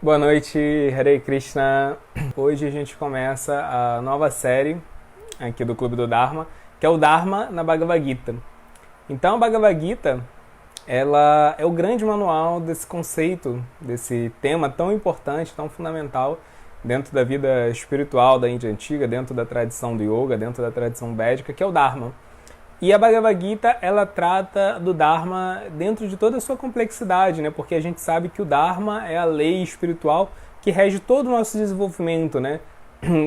Boa noite, Hare Krishna. Hoje a gente começa a nova série aqui do Clube do Dharma, que é o Dharma na Bhagavad Gita. Então a Bhagavad Gita, ela é o grande manual desse conceito, desse tema tão importante, tão fundamental dentro da vida espiritual da Índia Antiga, dentro da tradição do Yoga, dentro da tradição védica, que é o Dharma. E a Bhagavad Gita, ela trata do Dharma dentro de toda a sua complexidade, né? Porque a gente sabe que o Dharma é a lei espiritual que rege todo o nosso desenvolvimento, né?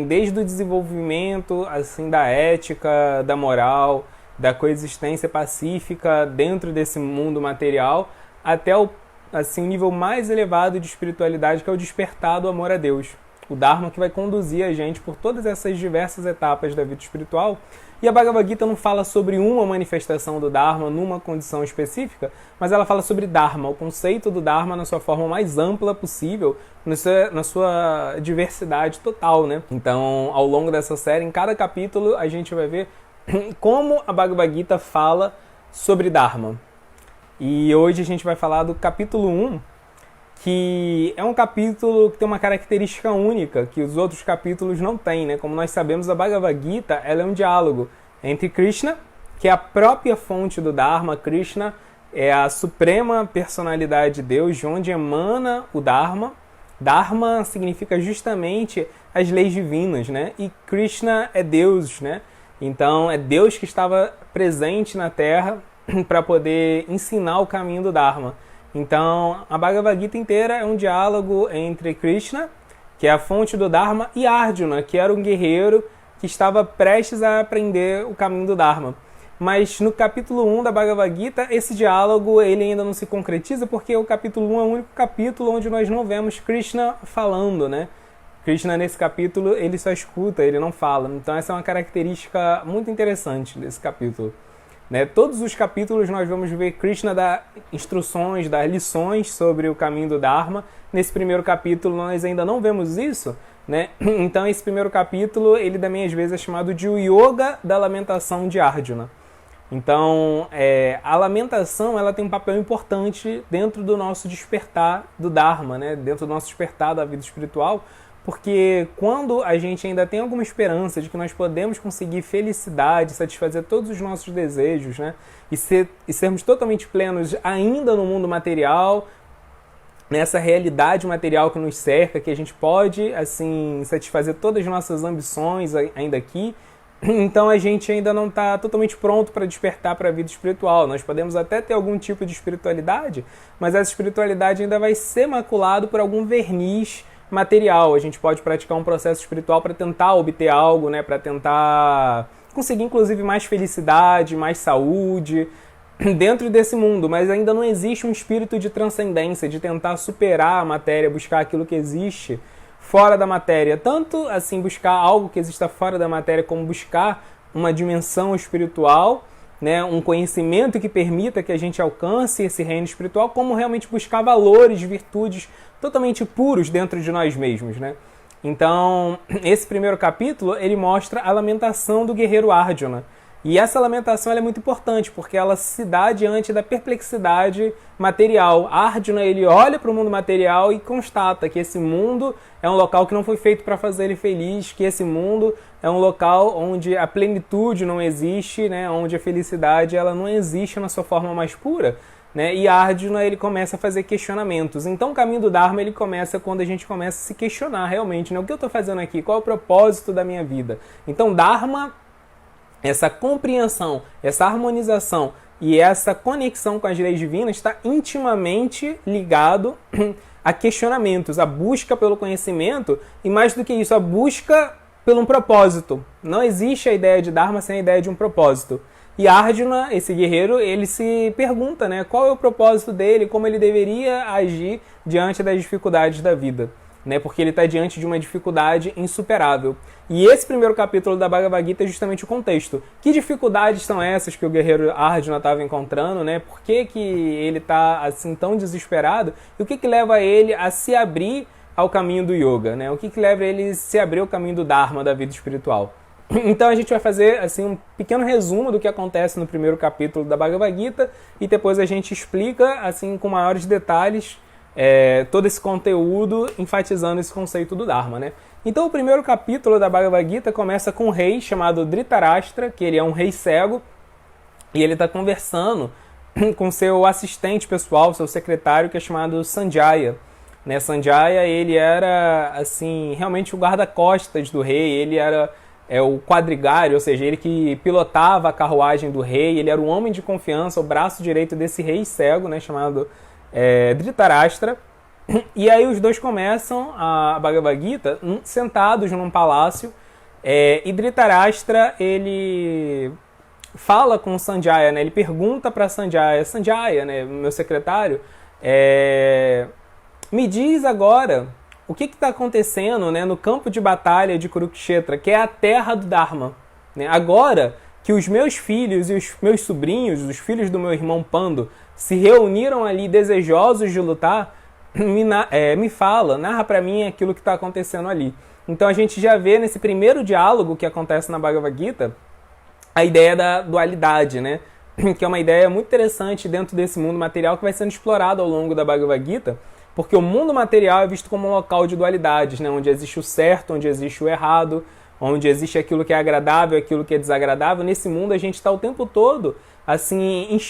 Desde o desenvolvimento assim, da ética, da moral, da coexistência pacífica dentro desse mundo material, até o assim, nível mais elevado de espiritualidade, que é o despertar do amor a Deus. O Dharma que vai conduzir a gente por todas essas diversas etapas da vida espiritual. E a Bhagavad Gita não fala sobre uma manifestação do Dharma numa condição específica, mas ela fala sobre Dharma, o conceito do Dharma na sua forma mais ampla possível, na sua diversidade total, né? Então, ao longo dessa série, em cada capítulo, a gente vai ver como a Bhagavad Gita fala sobre Dharma. E hoje a gente vai falar do capítulo 1, que é um capítulo que tem uma característica única, que os outros capítulos não têm, né? Como nós sabemos, a Bhagavad Gita ela é um diálogo entre Krishna, que é a própria fonte do Dharma. Krishna é a suprema personalidade de Deus, de onde emana o Dharma. Dharma significa justamente as leis divinas, né? E Krishna é Deus, né? Então, é Deus que estava presente na Terra para poder ensinar o caminho do Dharma. Então, a Bhagavad Gita inteira é um diálogo entre Krishna, que é a fonte do Dharma, e Arjuna, que era um guerreiro que estava prestes a aprender o caminho do Dharma. Mas no capítulo 1 da Bhagavad Gita, esse diálogo ele ainda não se concretiza, porque o capítulo 1 é o único capítulo onde nós não vemos Krishna falando, né? Krishna, nesse capítulo, ele só escuta, ele não fala. Então, essa é uma característica muito interessante desse capítulo. Né? Todos os capítulos nós vamos ver Krishna dar instruções, dar lições sobre o caminho do Dharma. Nesse primeiro capítulo nós ainda não vemos isso, né? Então esse primeiro capítulo, ele também às vezes é chamado de o Yoga da Lamentação de Arjuna. Então a lamentação ela tem um papel importante dentro do nosso despertar do Dharma, né? Dentro do nosso despertar da vida espiritual, porque quando a gente ainda tem alguma esperança de que nós podemos conseguir felicidade, satisfazer todos os nossos desejos, né? E sermos totalmente plenos ainda no mundo material, nessa realidade material que nos cerca, que a gente pode assim satisfazer todas as nossas ambições ainda aqui, então a gente ainda não está totalmente pronto para despertar para a vida espiritual. Nós podemos até ter algum tipo de espiritualidade, mas essa espiritualidade ainda vai ser maculada por algum verniz material. A gente pode praticar um processo espiritual para tentar obter algo, né? Para tentar conseguir, inclusive, mais felicidade, mais saúde dentro desse mundo, mas ainda não existe um espírito de transcendência, de tentar superar a matéria, buscar aquilo que existe fora da matéria. Tanto assim buscar algo que exista fora da matéria, como buscar uma dimensão espiritual, né, um conhecimento que permita que a gente alcance esse reino espiritual, como realmente buscar valores, virtudes totalmente puros dentro de nós mesmos, né? Então, esse primeiro capítulo, ele mostra a lamentação do guerreiro Arjuna. E essa lamentação ela é muito importante, porque ela se dá diante da perplexidade material. Arjuna, ele olha para o mundo material e constata que esse mundo é um local que não foi feito para fazer ele feliz, que esse mundo é um local onde a plenitude não existe, né? Onde a felicidade ela não existe na sua forma mais pura. Né? E Arjuna ele começa a fazer questionamentos. Então o caminho do Dharma ele começa quando a gente começa a se questionar realmente, né? O que eu estou fazendo aqui? Qual é o propósito da minha vida? Então Dharma, essa compreensão, essa harmonização e essa conexão com as leis divinas está intimamente ligado a questionamentos, a busca pelo conhecimento e, mais do que isso, a busca por um propósito. Não existe a ideia de Dharma sem a ideia de um propósito. E Arjuna, esse guerreiro, ele se pergunta, né, qual é o propósito dele, como ele deveria agir diante das dificuldades da vida, né, porque ele está diante de uma dificuldade insuperável. E esse primeiro capítulo da Bhagavad Gita é justamente o contexto. Que dificuldades são essas que o guerreiro Arjuna estava encontrando, né? Por que ele está assim tão desesperado? E o que leva ele a se abrir ao caminho do yoga, né? O que leva ele a se abrir ao caminho do Dharma, da vida espiritual? Então a gente vai fazer assim, um pequeno resumo do que acontece no primeiro capítulo da Bhagavad Gita e depois a gente explica assim, com maiores detalhes todo esse conteúdo enfatizando esse conceito do Dharma, né? Então o primeiro capítulo da Bhagavad Gita começa com um rei chamado Dhritarashtra, que ele é um rei cego, e ele está conversando com seu assistente pessoal, seu secretário, que é chamado Sanjaya. Né? Sanjaya, ele era assim, realmente o guarda-costas do rei, ele era o quadrigário, ou seja, ele que pilotava a carruagem do rei, ele era o homem de confiança, o braço direito desse rei cego, né, chamado Dhritarashtra. E aí os dois começam a Bhagavad Gita sentados num palácio, e Dhritarashtra, ele fala com Sanjaya, né? Ele pergunta para Sanjaya, né, meu secretário, me diz agora o que está acontecendo, né, no campo de batalha de Kurukshetra, que é a terra do Dharma. Né? Agora que os meus filhos e os meus sobrinhos, os filhos do meu irmão Pando, se reuniram ali desejosos de lutar, me fala, narra para mim aquilo que está acontecendo ali. Então a gente já vê nesse primeiro diálogo que acontece na Bhagavad Gita a ideia da dualidade, né? Que é uma ideia muito interessante dentro desse mundo material que vai sendo explorado ao longo da Bhagavad Gita, porque o mundo material é visto como um local de dualidades, né? Onde existe o certo, onde existe o errado, onde existe aquilo que é agradável, aquilo que é desagradável. Nesse mundo a gente está o tempo todo assim,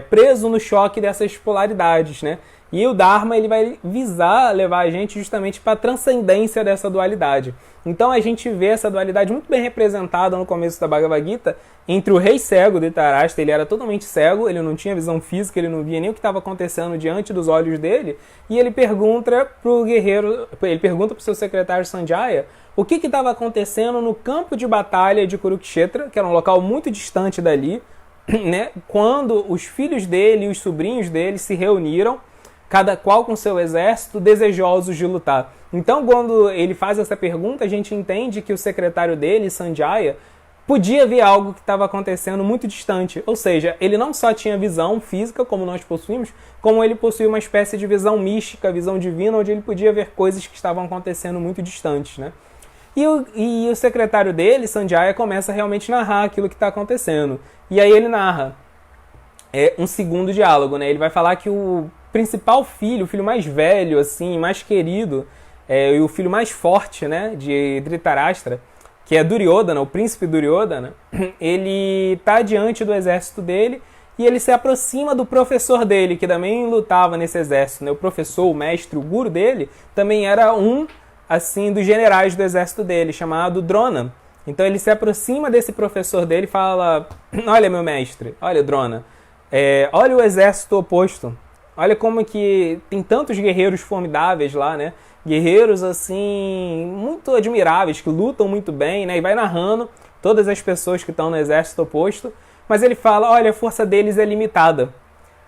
preso no choque dessas polaridades, né? E o Dharma ele vai visar levar a gente justamente para a transcendência dessa dualidade. Então a gente vê essa dualidade muito bem representada no começo da Bhagavad Gita entre o rei cego, Dhritarashtra, ele era totalmente cego, ele não tinha visão física, ele não via nem o que estava acontecendo diante dos olhos dele, e ele pergunta para o guerreiro, ele pergunta para o seu secretário Sanjaya o que estava acontecendo no campo de batalha de Kurukshetra, que era um local muito distante dali, né, quando os filhos dele e os sobrinhos dele se reuniram, cada qual com seu exército, desejosos de lutar. Então, quando ele faz essa pergunta, a gente entende que o secretário dele, Sanjaya, podia ver algo que estava acontecendo muito distante. Ou seja, ele não só tinha visão física, como nós possuímos, como ele possuía uma espécie de visão mística, visão divina, onde ele podia ver coisas que estavam acontecendo muito distantes, né? E o secretário dele, Sanjaya, começa a realmente narrar aquilo que está acontecendo. E aí ele narra um segundo diálogo, né? Ele vai falar que o principal filho, o filho mais velho, assim, mais querido, e o filho mais forte, né, de Dhritarashtra, que é Duryodhana, o príncipe Duryodhana, ele está diante do exército dele e ele se aproxima do professor dele, que também lutava nesse exército, né? O professor, o mestre, o guru dele, também era um, assim, dos generais do exército dele, chamado Drona. Então ele se aproxima desse professor dele e fala: olha, meu mestre, olha, Drona, olha o exército oposto. Olha como que tem tantos guerreiros formidáveis lá, né? Guerreiros, assim, muito admiráveis, que lutam muito bem, né? E vai narrando todas as pessoas que estão no exército oposto. Mas ele fala, olha, a força deles é limitada.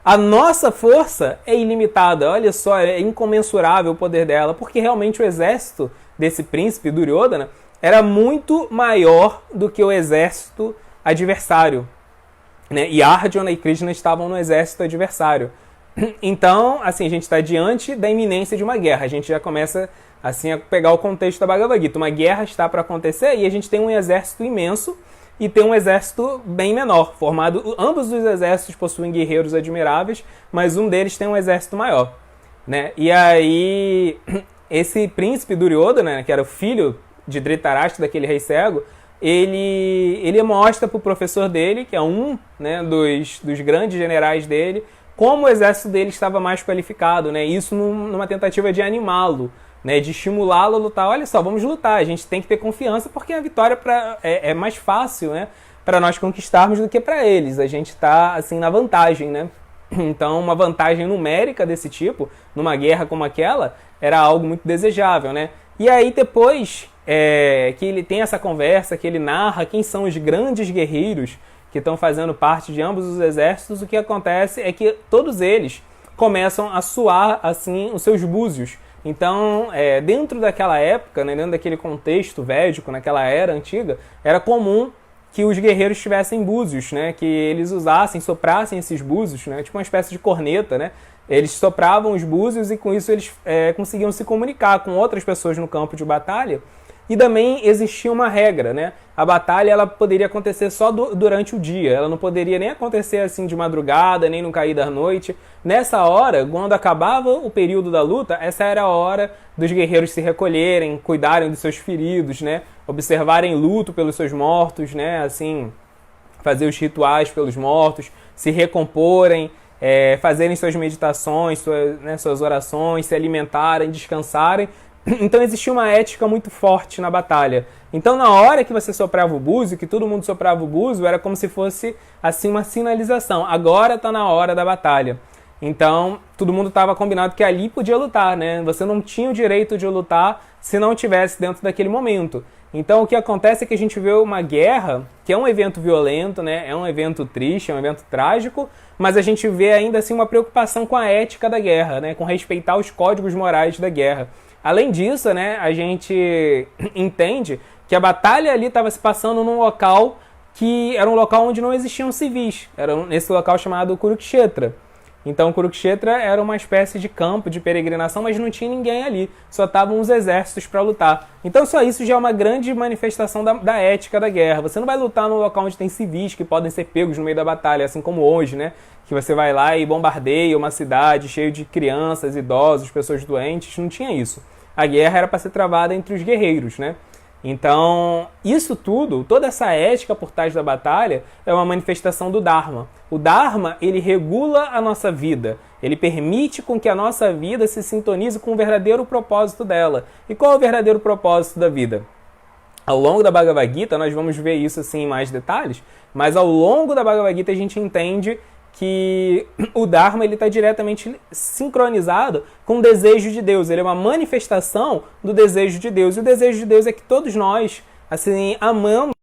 A nossa força é ilimitada. Olha só, é incomensurável o poder dela. Porque realmente o exército desse príncipe, Duryodhana, era muito maior do que o exército adversário. Né? E Arjuna e Krishna estavam no exército adversário. Então, assim, a gente está diante da iminência de uma guerra. A gente já começa, assim, a pegar o contexto da Bhagavad Gita. Uma guerra está para acontecer e a gente tem um exército imenso e tem um exército bem menor, formado... Ambos os exércitos possuem guerreiros admiráveis, mas um deles tem um exército maior. Né? E aí, esse príncipe Duryodhana, né, que era o filho de Dhritarashtra, daquele rei cego, ele mostra para o professor dele, que é um, né, dos grandes generais dele, como o exército dele estava mais qualificado, né? Isso numa tentativa de animá-lo, né? De estimulá-lo a lutar. Olha só, vamos lutar, a gente tem que ter confiança porque a vitória é mais fácil, né? Para nós conquistarmos do que para eles. A gente está assim, na vantagem, né? Então, uma vantagem numérica desse tipo, numa guerra como aquela, era algo muito desejável, né? E aí depois que ele tem essa conversa, que ele narra quem são os grandes guerreiros que estão fazendo parte de ambos os exércitos, o que acontece é que todos eles começam a suar assim os seus búzios. Então, dentro daquela época, né, dentro daquele contexto védico, naquela era antiga, era comum que os guerreiros tivessem búzios, né, que eles usassem, soprassem esses búzios, né, tipo uma espécie de corneta, né? Eles sopravam os búzios e com isso eles conseguiam se comunicar com outras pessoas no campo de batalha, E também existia uma regra, né? A batalha ela poderia acontecer só durante o dia, ela não poderia nem acontecer assim de madrugada, nem no cair da noite. Nessa hora, quando acabava o período da luta, essa era a hora dos guerreiros se recolherem, cuidarem dos seus feridos, né? Observarem luto pelos seus mortos, né? Assim, fazer os rituais pelos mortos, se recomporem, fazerem suas meditações, suas orações, se alimentarem, descansarem. Então existia uma ética muito forte na batalha. Então na hora que você soprava o búzio, que todo mundo soprava o búzio, era como se fosse assim uma sinalização. Agora está na hora da batalha. Então todo mundo estava combinado que ali podia lutar, né? Você não tinha o direito de lutar se não estivesse dentro daquele momento. Então o que acontece é que a gente vê uma guerra, que é um evento violento, né? É um evento triste, é um evento trágico, mas a gente vê ainda assim uma preocupação com a ética da guerra, né? Com respeitar os códigos morais da guerra. Além disso, né, a gente entende que a batalha ali estava se passando num local que era um local onde não existiam civis. Era nesse local chamado Kurukshetra. Então, Kurukshetra era uma espécie de campo de peregrinação, mas não tinha ninguém ali. Só estavam os exércitos para lutar. Então, só isso já é uma grande manifestação da ética da guerra. Você não vai lutar num local onde tem civis que podem ser pegos no meio da batalha, assim como hoje, né? Que você vai lá e bombardeia uma cidade cheia de crianças, idosos, pessoas doentes. Não tinha isso. A guerra era para ser travada entre os guerreiros, né? Então, isso tudo, toda essa ética por trás da batalha é uma manifestação do Dharma. O Dharma, ele regula a nossa vida. Ele permite com que a nossa vida se sintonize com o verdadeiro propósito dela. E qual é o verdadeiro propósito da vida? Ao longo da Bhagavad Gita, nós vamos ver isso assim em mais detalhes, mas ao longo da Bhagavad Gita a gente entende que o Dharma está diretamente sincronizado com o desejo de Deus. Ele é uma manifestação do desejo de Deus. E o desejo de Deus é que todos nós assim, amamos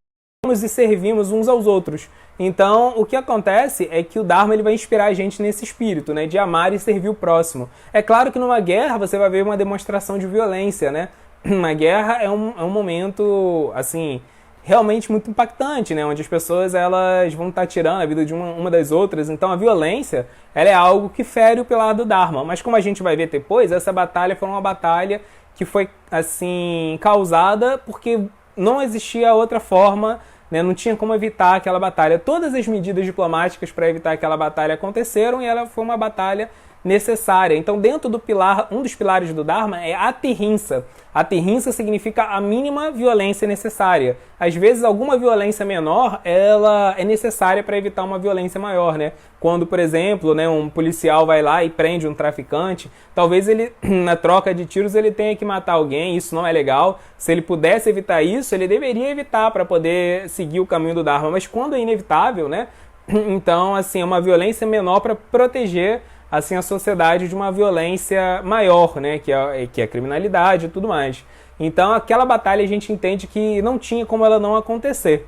e servimos uns aos outros. Então, o que acontece é que o Dharma ele vai inspirar a gente nesse espírito, né, de amar e servir o próximo. É claro que numa guerra você vai ver uma demonstração de violência, né? Uma guerra é um momento, assim, realmente muito impactante, né? Onde as pessoas elas vão estar tirando a vida de uma das outras. Então a violência ela é algo que fere o pilar do Dharma. Mas como a gente vai ver depois, essa batalha foi uma batalha que foi assim causada porque não existia outra forma, né? Não tinha como evitar aquela batalha. Todas as medidas diplomáticas para evitar aquela batalha aconteceram e ela foi uma batalha necessária. Então, dentro do pilar, um dos pilares do Dharma é a aterrinça. Aterrinça significa a mínima violência necessária. Às vezes, alguma violência menor, ela é necessária para evitar uma violência maior, né? Quando, por exemplo, né, um policial vai lá e prende um traficante, talvez ele, na troca de tiros, ele tenha que matar alguém, isso não é legal. Se ele pudesse evitar isso, ele deveria evitar para poder seguir o caminho do Dharma. Mas quando é inevitável, né? Então, assim, é uma violência menor para proteger assim, a sociedade de uma violência maior, né, que é a criminalidade e tudo mais. Então, aquela batalha a gente entende que não tinha como ela não acontecer.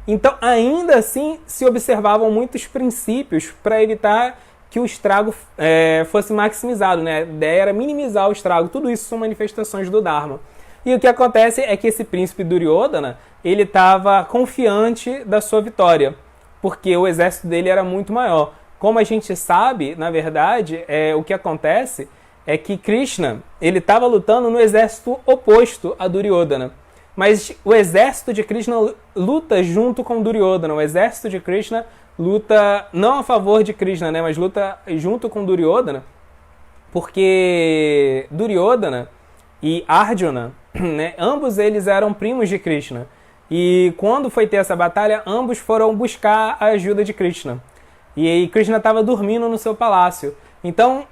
Então, ainda assim, se observavam muitos princípios para evitar que o estrago fosse maximizado, né? A ideia era minimizar o estrago. Tudo isso são manifestações do Dharma. E o que acontece é que esse príncipe Duryodhana, ele estava confiante da sua vitória, porque o exército dele era muito maior. Como a gente sabe, na verdade, o que acontece é que Krishna ele estava lutando no exército oposto a Duryodhana. Mas o exército de Krishna luta junto com Duryodhana. O exército de Krishna luta não a favor de Krishna, né, mas luta junto com Duryodhana, porque Duryodhana e Arjuna, né, ambos eles eram primos de Krishna. E quando foi ter essa batalha, ambos foram buscar a ajuda de Krishna. E aí Krishna estava dormindo no seu palácio. Então,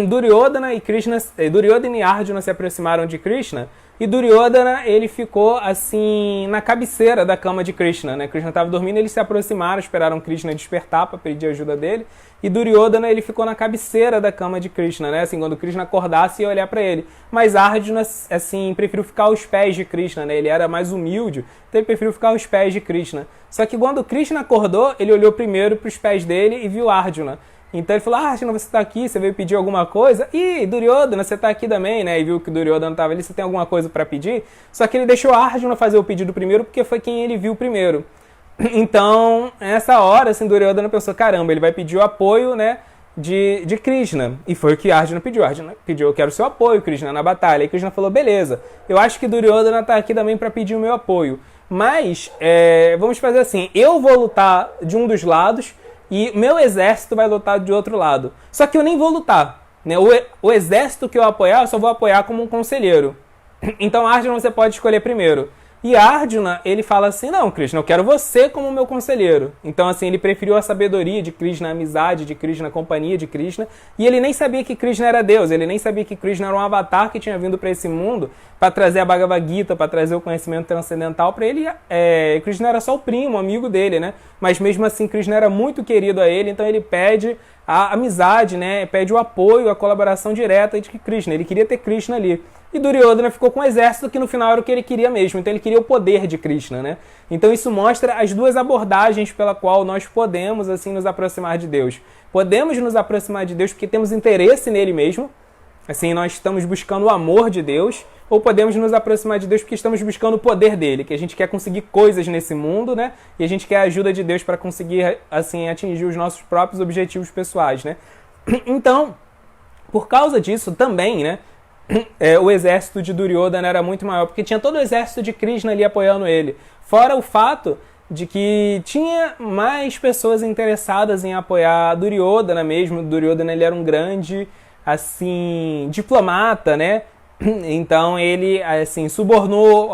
Duryodhana e Arjuna se aproximaram de Krishna, e Duryodhana ele ficou assim na cabeceira da cama de Krishna, né? Krishna estava dormindo, eles se aproximaram, esperaram Krishna despertar para pedir ajuda dele, e Duryodhana ele ficou na cabeceira da cama de Krishna, né? Assim, quando Krishna acordasse ia olhar para ele. Mas Arjuna assim preferiu ficar aos pés de Krishna, né? Ele era mais humilde, então ele preferiu ficar aos pés de Krishna. Só que quando Krishna acordou, ele olhou primeiro para os pés dele e viu Arjuna. Então ele falou, Arjuna, você está aqui, você veio pedir alguma coisa? Ih, Duryodhana, você está aqui também, né? E viu que Duryodhana estava ali, você tem alguma coisa para pedir? Só que ele deixou Arjuna fazer o pedido primeiro, porque foi quem ele viu primeiro. Então, nessa hora, assim, Duryodhana pensou, caramba, ele vai pedir o apoio, né, de Krishna. E foi o que Arjuna pediu. Arjuna pediu, eu quero o seu apoio, Krishna, na batalha. E Krishna falou, beleza, eu acho que Duryodhana está aqui também para pedir o meu apoio. Mas, vamos fazer assim, eu vou lutar de um dos lados e meu exército vai lutar de outro lado. Só que eu nem vou lutar, né? O exército que eu apoiar, eu só vou apoiar como um conselheiro. Então, Arjuna, você pode escolher primeiro. E Arjuna, ele fala assim, não, Krishna, eu quero você como meu conselheiro. Então, assim, ele preferiu a sabedoria de Krishna, a amizade de Krishna, a companhia de Krishna. E ele nem sabia que Krishna era Deus, ele nem sabia que Krishna era um avatar que tinha vindo para esse mundo para trazer a Bhagavad Gita, para trazer o conhecimento transcendental para ele. Krishna era só o primo, amigo dele, né? Mas mesmo assim, Krishna era muito querido a ele, então ele pede a amizade, né? Pede o apoio, a colaboração direta de Krishna. Ele queria ter Krishna ali. E Duryodhana ficou com um exército que no final era o que ele queria mesmo. Então ele queria o poder de Krishna, né? Então isso mostra as duas abordagens pela qual nós podemos assim nos aproximar de Deus. Podemos nos aproximar de Deus porque temos interesse nele mesmo. Assim, nós estamos buscando o amor de Deus. Ou podemos nos aproximar de Deus porque estamos buscando o poder dele. Que a gente quer conseguir coisas nesse mundo, né? E a gente quer a ajuda de Deus para conseguir, assim, atingir os nossos próprios objetivos pessoais, né? Então, por causa disso também, né? O exército de Duryodhana era muito maior, porque tinha todo o exército de Krishna ali apoiando ele. Fora o fato de que tinha mais pessoas interessadas em apoiar Duryodhana mesmo. Duryodhana, ele era um grande, assim, diplomata, né? Então ele, assim, subornou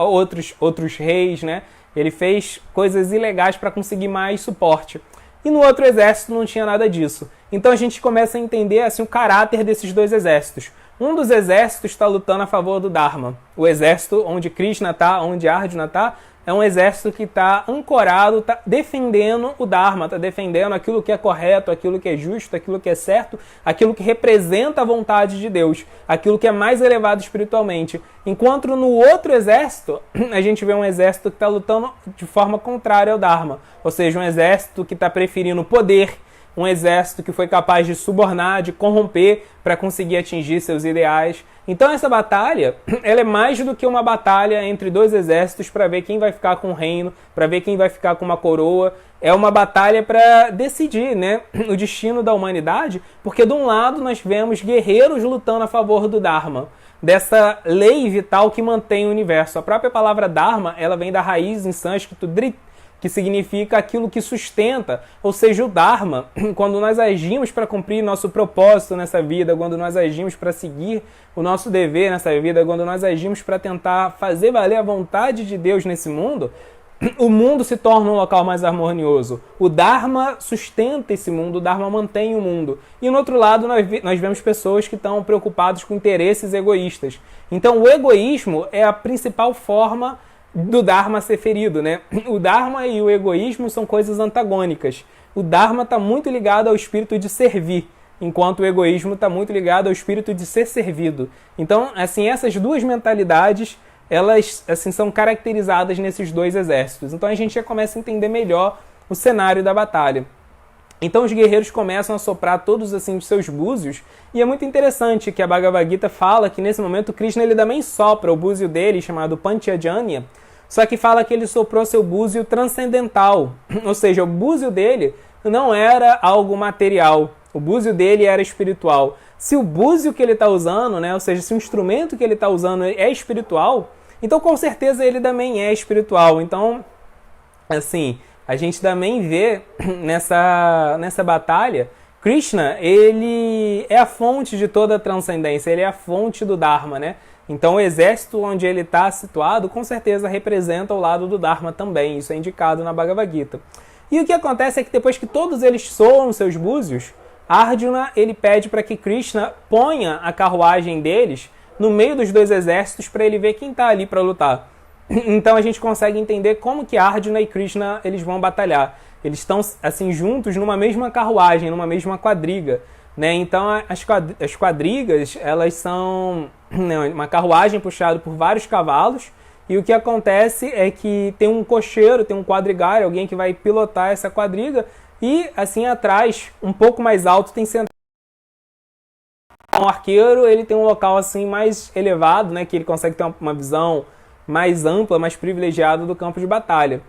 outros reis, né? Ele fez coisas ilegais para conseguir mais suporte. E no outro exército não tinha nada disso. Então a gente começa a entender, assim, o caráter desses dois exércitos. Um dos exércitos está lutando a favor do Dharma. O exército onde Krishna está, onde Arjuna está, é um exército que está ancorado, está defendendo o Dharma, está defendendo aquilo que é correto, aquilo que é justo, aquilo que é certo, aquilo que representa a vontade de Deus, aquilo que é mais elevado espiritualmente. Enquanto no outro exército, a gente vê um exército que está lutando de forma contrária ao Dharma. Ou seja, um exército que está preferindo poder, um exército que foi capaz de subornar, de corromper para conseguir atingir seus ideais. Então essa batalha, ela é mais do que uma batalha entre dois exércitos para ver quem vai ficar com o reino, para ver quem vai ficar com uma coroa. É uma batalha para decidir, né, o destino da humanidade, porque de um lado nós vemos guerreiros lutando a favor do Dharma, dessa lei vital que mantém o universo. A própria palavra Dharma, ela vem da raiz em sânscrito Drit, que significa aquilo que sustenta, ou seja, o Dharma. Quando nós agimos para cumprir nosso propósito nessa vida, quando nós agimos para seguir o nosso dever nessa vida, quando nós agimos para tentar fazer valer a vontade de Deus nesse mundo, o mundo se torna um local mais harmonioso. O Dharma sustenta esse mundo, o Dharma mantém o mundo. E no outro lado, nós vemos pessoas que estão preocupadas com interesses egoístas. Então, o egoísmo é a principal forma do Dharma ser ferido, né? O Dharma e o egoísmo são coisas antagônicas. O Dharma está muito ligado ao espírito de servir, enquanto o egoísmo está muito ligado ao espírito de ser servido. Então, assim, essas duas mentalidades, elas, assim, são caracterizadas nesses dois exércitos. Então a gente já começa a entender melhor o cenário da batalha. Então os guerreiros começam a soprar todos, assim, os seus búzios, e é muito interessante que a Bhagavad Gita fala que nesse momento Krishna, ele também sopra o búzio dele, chamado Panchajanya, só que fala que ele soprou seu búzio transcendental, ou seja, o búzio dele não era algo material, o búzio dele era espiritual. Se o búzio que ele está usando, né, ou seja, se o instrumento que ele está usando é espiritual, então com certeza ele também é espiritual. Então, assim, a gente também vê nessa batalha, Krishna, ele é a fonte de toda a transcendência, ele é a fonte do Dharma, né? Então o exército onde ele está situado, com certeza representa o lado do Dharma também, isso é indicado na Bhagavad Gita. E o que acontece é que depois que todos eles soam seus búzios, Arjuna, ele pede para que Krishna ponha a carruagem deles no meio dos dois exércitos para ele ver quem está ali para lutar. Então a gente consegue entender como que Arjuna e Krishna, eles vão batalhar. Eles estão, assim, juntos numa mesma carruagem, numa mesma quadriga, né? Então as quadrigas, elas são, né, uma carruagem puxada por vários cavalos, e o que acontece é que tem um cocheiro, tem um quadrigário, alguém que vai pilotar essa quadriga, e assim atrás, um pouco mais alto, tem sentado um arqueiro. Ele tem um local assim mais elevado, né, que ele consegue ter uma visão mais ampla, mais privilegiada do campo de batalha.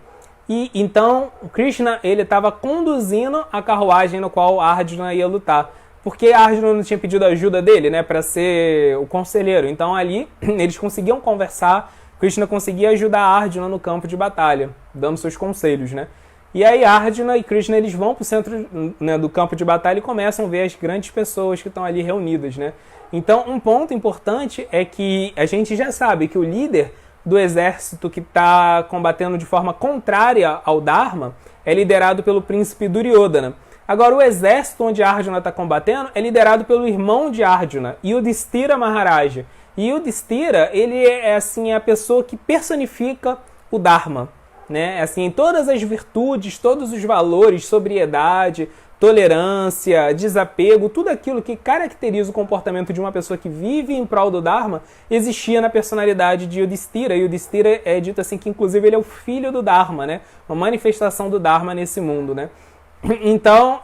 E então Krishna, ele estava conduzindo a carruagem no qual Arjuna ia lutar. porque Arjuna não tinha pedido ajuda dele, né, para ser o conselheiro. Então ali eles conseguiam conversar, Krishna conseguia ajudar Arjuna no campo de batalha, dando seus conselhos, né. E aí Arjuna e Krishna eles vão para o centro, né, do campo de batalha e começam a ver as grandes pessoas que estão ali reunidas, né. Então um ponto importante é que a gente já sabe que o líder do exército que está combatendo de forma contrária ao Dharma é liderado pelo príncipe Duryodhana. Agora, o exército onde Arjuna está combatendo é liderado pelo irmão de Arjuna, Yudhishthira Maharaja. E Yudhishthira, ele é assim, a pessoa que personifica o Dharma, né? Assim, todas as virtudes, todos os valores, sobriedade, tolerância, desapego, tudo aquilo que caracteriza o comportamento de uma pessoa que vive em prol do Dharma, existia na personalidade de Yudhishthira. Yudhishthira é dito assim que, inclusive, ele é o filho do Dharma, né? Uma manifestação do Dharma nesse mundo, né? Então,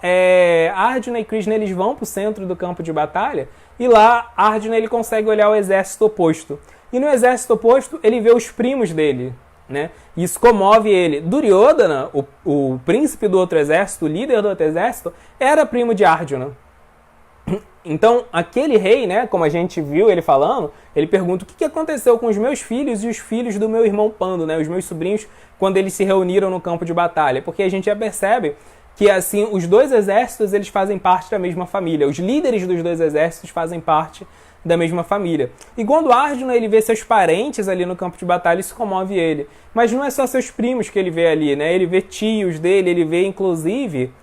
Arjuna e Krishna eles vão para o centro do campo de batalha e lá Arjuna ele consegue olhar o exército oposto. E no exército oposto ele vê os primos dele, né? Isso comove ele. Duryodhana, o príncipe do outro exército, o líder do outro exército, era primo de Arjuna. Então, aquele rei, né, como a gente viu ele falando, ele pergunta o que aconteceu com os meus filhos e os filhos do meu irmão Pando, né, os meus sobrinhos, quando eles se reuniram no campo de batalha. Porque a gente já percebe que assim os dois exércitos eles fazem parte da mesma família. Os líderes dos dois exércitos fazem parte da mesma família. E quando Arjuna ele vê seus parentes ali no campo de batalha, isso comove ele. Mas não é só seus primos que ele vê ali, né? Ele vê tios dele, ele vê inclusive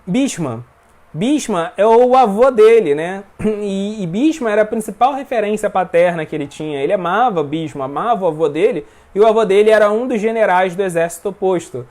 Bhishma. Bhishma é o avô dele, né? E Bhishma era a principal referência paterna que ele tinha. Ele amava Bhishma, amava o avô dele, e o avô dele era um dos generais do exército oposto.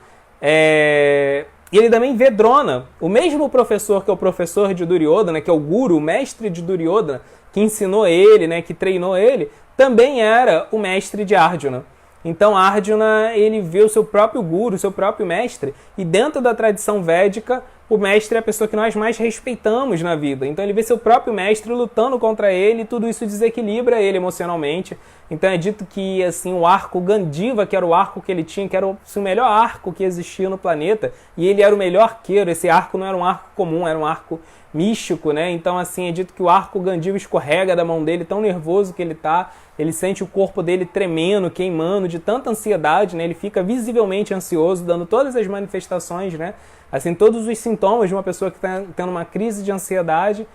E ele também vê Drona, o mesmo professor que é o professor de Duryodhana, que é o guru, o mestre de Duryodhana, que ensinou ele, né, que treinou ele, também era o mestre de Arjuna. Então Arjuna, ele vê o seu próprio guru, o seu próprio mestre, e dentro da tradição védica, o mestre é a pessoa que nós mais respeitamos na vida. Então ele vê seu próprio mestre lutando contra ele, e tudo isso desequilibra ele emocionalmente. Então é dito que assim, o arco Gandiva, que era o arco que ele tinha, que era o melhor arco que existia no planeta, e ele era o melhor arqueiro. Esse arco não era um arco comum, era um arco místico, né? Então assim, é dito que o arco Gandiva escorrega da mão dele, tão nervoso que ele tá, ele sente o corpo dele tremendo, queimando de tanta ansiedade, né? Ele fica visivelmente ansioso, dando todas as manifestações, né? Assim, todos os sintomas de uma pessoa que está tendo uma crise de ansiedade.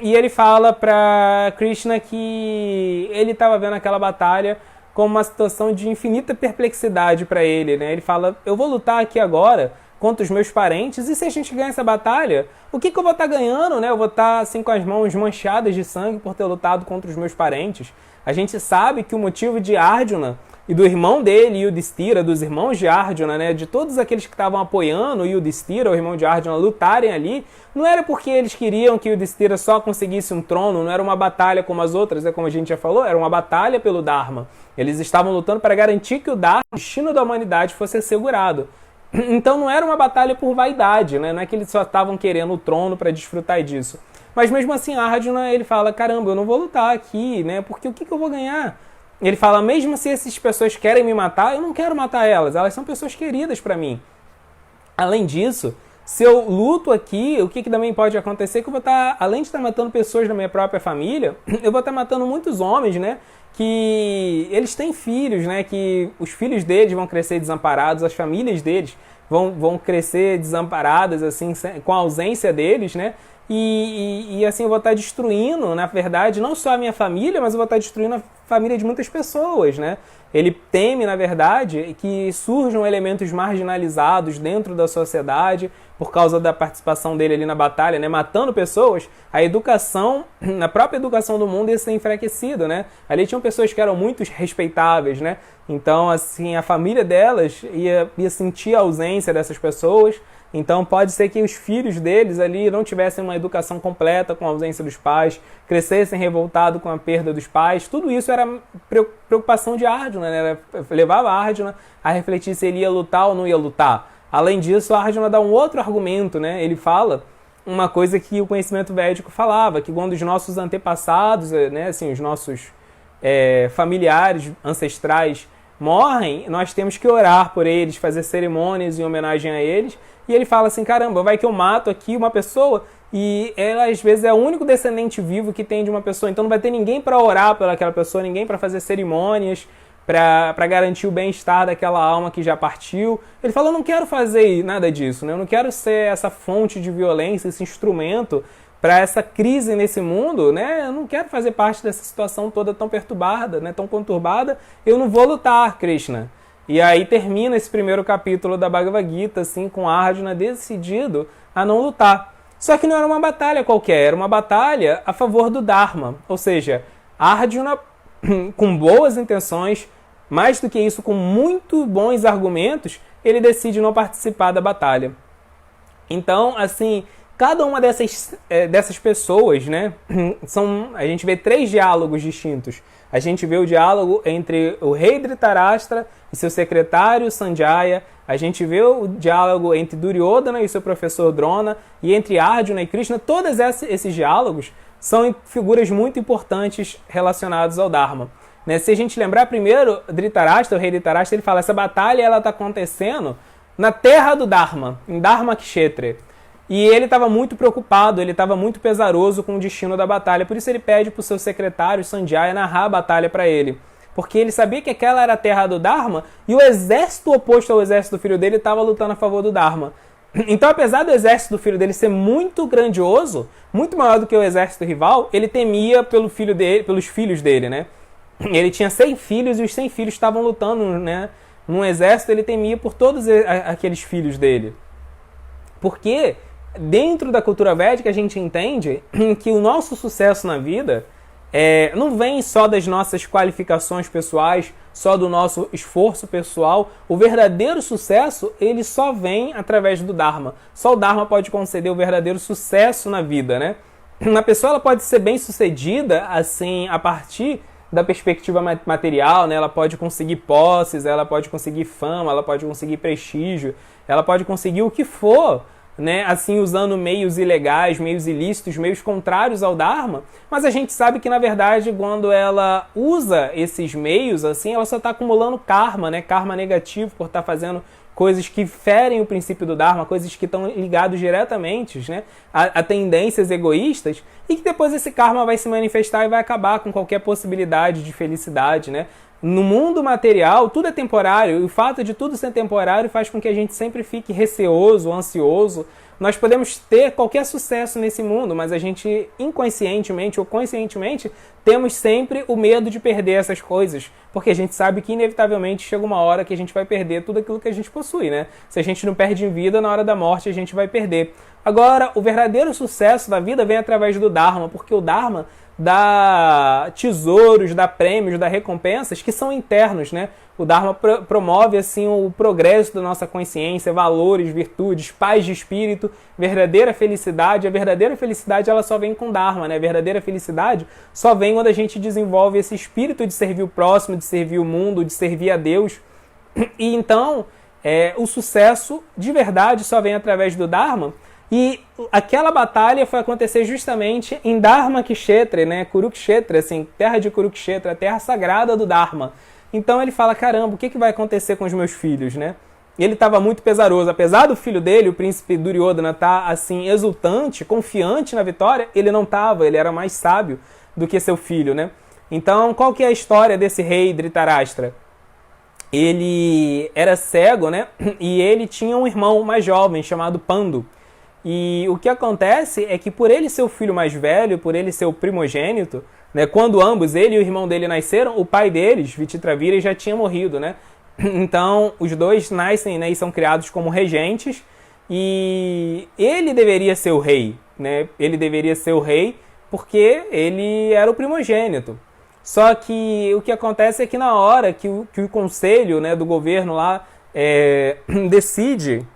E ele fala para Krishna que ele estava vendo aquela batalha como uma situação de infinita perplexidade para ele, né? Ele fala, eu vou lutar aqui agora contra os meus parentes, e se a gente ganhar essa batalha, o que eu vou estar ganhando, né? Eu vou estar assim com as mãos manchadas de sangue por ter lutado contra os meus parentes. A gente sabe que o motivo de Arjuna e do irmão dele, Yudhishthira, dos irmãos de Arjuna, né, de todos aqueles que estavam apoiando Yudhishthira, o irmão de Arjuna, lutarem ali, não era porque eles queriam que Yudhishthira só conseguisse um trono, não era uma batalha como as outras, como a gente já falou, era uma batalha pelo Dharma. Eles estavam lutando para garantir que o Dharma, o destino da humanidade, fosse assegurado. Então não era uma batalha por vaidade, né? Não é que eles só estavam querendo o trono para desfrutar disso. Mas mesmo assim, Arjuna, ele fala, caramba, eu não vou lutar aqui, né? Porque o que eu vou ganhar? Ele fala, mesmo se essas pessoas querem me matar, eu não quero matar elas são pessoas queridas para mim. Além disso, se eu luto aqui, o que também pode acontecer é que eu vou estar, além de estar matando pessoas da minha própria família, eu vou estar matando muitos homens, né? Que eles têm filhos, né? Que os filhos deles vão crescer desamparados, as famílias deles vão crescer desamparadas, assim, com a ausência deles, né? E assim eu vou estar destruindo, na verdade, não só a minha família, mas eu vou estar destruindo a família de muitas pessoas, né? Ele teme, na verdade, que surjam elementos marginalizados dentro da sociedade por causa da participação dele ali na batalha, né? Matando pessoas. A educação, na própria educação do mundo, ia ser enfraquecida, né? Ali tinham pessoas que eram muito respeitáveis, né? Então, assim, a família delas ia sentir a ausência dessas pessoas. Então pode ser que os filhos deles ali não tivessem uma educação completa com a ausência dos pais, crescessem revoltados com a perda dos pais. Tudo isso era preocupação de Arjuna, né? Levava Arjuna a refletir se ele ia lutar ou não ia lutar. Além disso, Arjuna dá um outro argumento, né? Ele fala uma coisa que o conhecimento védico falava, que quando os nossos antepassados, né, assim, os nossos familiares, ancestrais morrem, nós temos que orar por eles, fazer cerimônias em homenagem a eles. E ele fala assim, caramba, vai que eu mato aqui uma pessoa e ela às vezes é o único descendente vivo que tem de uma pessoa, então não vai ter ninguém para orar pelaquela pessoa, ninguém para fazer cerimônias, para garantir o bem-estar daquela alma que já partiu. Ele fala, eu não quero fazer nada disso, né? Eu não quero ser essa fonte de violência, esse instrumento para essa crise nesse mundo, né? Eu não quero fazer parte dessa situação toda tão perturbada, né? Tão conturbada. Eu não vou lutar, Krishna. E aí termina esse primeiro capítulo da Bhagavad Gita, assim, com Arjuna decidido a não lutar. Só que não era uma batalha qualquer, era uma batalha a favor do Dharma. Ou seja, Arjuna, com boas intenções, mais do que isso, com muito bons argumentos, ele decide não participar da batalha. Então, assim, cada uma dessas pessoas, né, a gente vê 3 diálogos distintos. A gente vê o diálogo entre o rei Dhritarashtra e seu secretário Sanjaya. A gente vê o diálogo entre Duryodhana e seu professor Drona, e entre Arjuna e Krishna. Todos esses diálogos são figuras muito importantes relacionadas ao Dharma. Né? Se a gente lembrar primeiro, Dhritarashtra, o rei Dhritarashtra, ele fala, essa batalha está acontecendo na terra do Dharma, em Dharmakshetra. E ele estava muito preocupado, ele estava muito pesaroso com o destino da batalha. Por isso ele pede para o seu secretário, Sanjaya, narrar a batalha para ele. Porque ele sabia que aquela era a terra do Dharma e o exército oposto ao exército do filho dele estava lutando a favor do Dharma. Então, apesar do exército do filho dele ser muito grandioso, muito maior do que o exército rival, ele temia pelos filhos dele, né? Ele tinha 100 filhos e os 100 filhos estavam lutando, né? Num exército, ele temia por todos aqueles filhos dele. Porque dentro da cultura védica a gente entende que o nosso sucesso na vida não vem só das nossas qualificações pessoais, só do nosso esforço pessoal. O verdadeiro sucesso, ele só vem através do Dharma. Só o Dharma pode conceder o verdadeiro sucesso na vida, né? Uma pessoa ela pode ser bem sucedida assim a partir da perspectiva material, né? Ela pode conseguir posses, ela pode conseguir fama, ela pode conseguir prestígio, ela pode conseguir o que for, né, assim, usando meios ilegais, meios ilícitos, meios contrários ao Dharma, mas a gente sabe que, na verdade, quando ela usa esses meios, assim, ela só está acumulando karma, né, karma negativo por estar fazendo coisas que ferem o princípio do Dharma, coisas que estão ligadas diretamente, né, a tendências egoístas, e que depois esse karma vai se manifestar e vai acabar com qualquer possibilidade de felicidade, né. No mundo material, tudo é temporário, e o fato de tudo ser temporário faz com que a gente sempre fique receoso, ansioso. Nós podemos ter qualquer sucesso nesse mundo, mas a gente inconscientemente ou conscientemente temos sempre o medo de perder essas coisas, porque a gente sabe que inevitavelmente chega uma hora que a gente vai perder tudo aquilo que a gente possui, né? Se a gente não perde em vida, na hora da morte a gente vai perder. Agora, o verdadeiro sucesso da vida vem através do Dharma, porque o Dharma dá tesouros, dá prêmios, dá recompensas que são internos, né? O Dharma promove assim o progresso da nossa consciência, valores, virtudes, paz de espírito, verdadeira felicidade. A verdadeira felicidade ela só vem com Dharma, né? A verdadeira felicidade só vem quando a gente desenvolve esse espírito de servir o próximo, de servir o mundo, de servir a Deus. E então, o sucesso de verdade só vem através do Dharma. E aquela batalha foi acontecer justamente em Dharmakshetra, né? Kurukshetra, assim, terra de Kurukshetra, a terra sagrada do Dharma. Então ele fala, caramba, o que vai acontecer com os meus filhos, né? Ele estava muito pesaroso. Apesar do filho dele, o príncipe Duryodhana, estar assim, exultante, confiante na vitória, ele não estava, ele era mais sábio do que seu filho, né? Então, qual que é a história desse rei Dhritarashtra? Ele era cego, né? E ele tinha um irmão mais jovem chamado Pandu. E o que acontece é que por ele ser o filho mais velho, por ele ser o primogênito, né, quando ambos, ele e o irmão dele nasceram, o pai deles, Vichitravira, já tinha morrido, né? Então, os dois nascem, né, e são criados como regentes, e ele deveria ser o rei, né? Ele deveria ser o rei porque ele era o primogênito. Só que o que acontece é que na hora que o conselho, né, do governo lá decide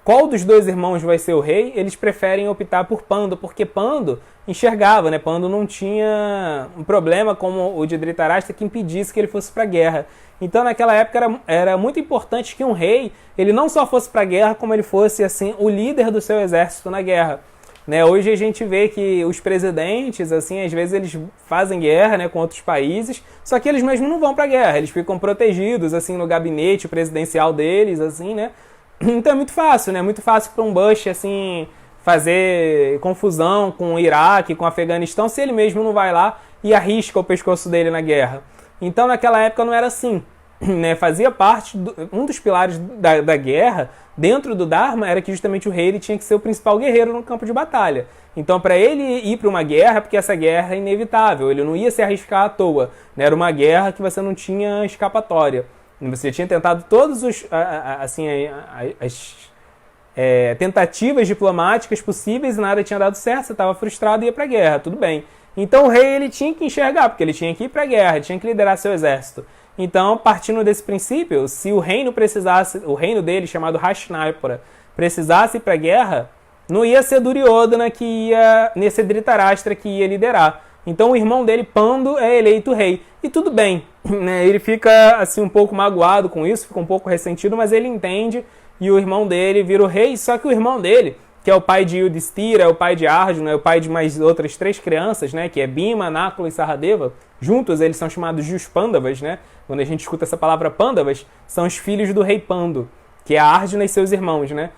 qual dos dois irmãos vai ser o rei, eles preferem optar por Pandu, porque Pandu enxergava, né? Pandu não tinha um problema como o de Dhritarashtra que impedisse que ele fosse para a guerra. Então, naquela época, era muito importante que um rei, ele não só fosse para a guerra, como ele fosse, assim, o líder do seu exército na guerra. Né? Hoje a gente vê que os presidentes, assim, às vezes eles fazem guerra, né, com outros países, só que eles mesmos não vão para a guerra, eles ficam protegidos, assim, no gabinete presidencial deles, assim, né? Então é muito fácil, né? Muito fácil para um Bush, assim, fazer confusão com o Iraque, com o Afeganistão, se ele mesmo não vai lá e arrisca o pescoço dele na guerra? Então, naquela época não era assim. Né? Fazia parte, um dos pilares da guerra, dentro do Dharma, era que justamente o rei ele tinha que ser o principal guerreiro no campo de batalha. Então, para ele ir para uma guerra, porque essa guerra é inevitável, ele não ia se arriscar à toa. Né? Era uma guerra que você não tinha escapatória. Você tinha tentado todos os assim, as tentativas diplomáticas possíveis e nada tinha dado certo, você estava frustrado e ia para a guerra, tudo bem. Então o rei ele tinha que enxergar, porque ele tinha que ir para a guerra, ele tinha que liderar seu exército. Então, partindo desse princípio, se o reino precisasse, o reino dele, chamado Hastinapura, precisasse ir para a guerra, não ia ser Duryodhana que ia, nesse Dhritarashtra que ia liderar. Então o irmão dele, Pando, é eleito rei. E tudo bem, né? Ele fica assim um pouco magoado com isso, fica um pouco ressentido, mas ele entende e o irmão dele vira o rei. Só que o irmão dele, que é o pai de Yudhishthira, é o pai de Arjuna, é o pai de mais outras 3 crianças, né? Que é Bhima, Nakula e Saradeva. Juntos eles são chamados de os Pandavas, né? Quando a gente escuta essa palavra Pandavas, são os filhos do rei Pando, que é Arjuna e seus irmãos, né?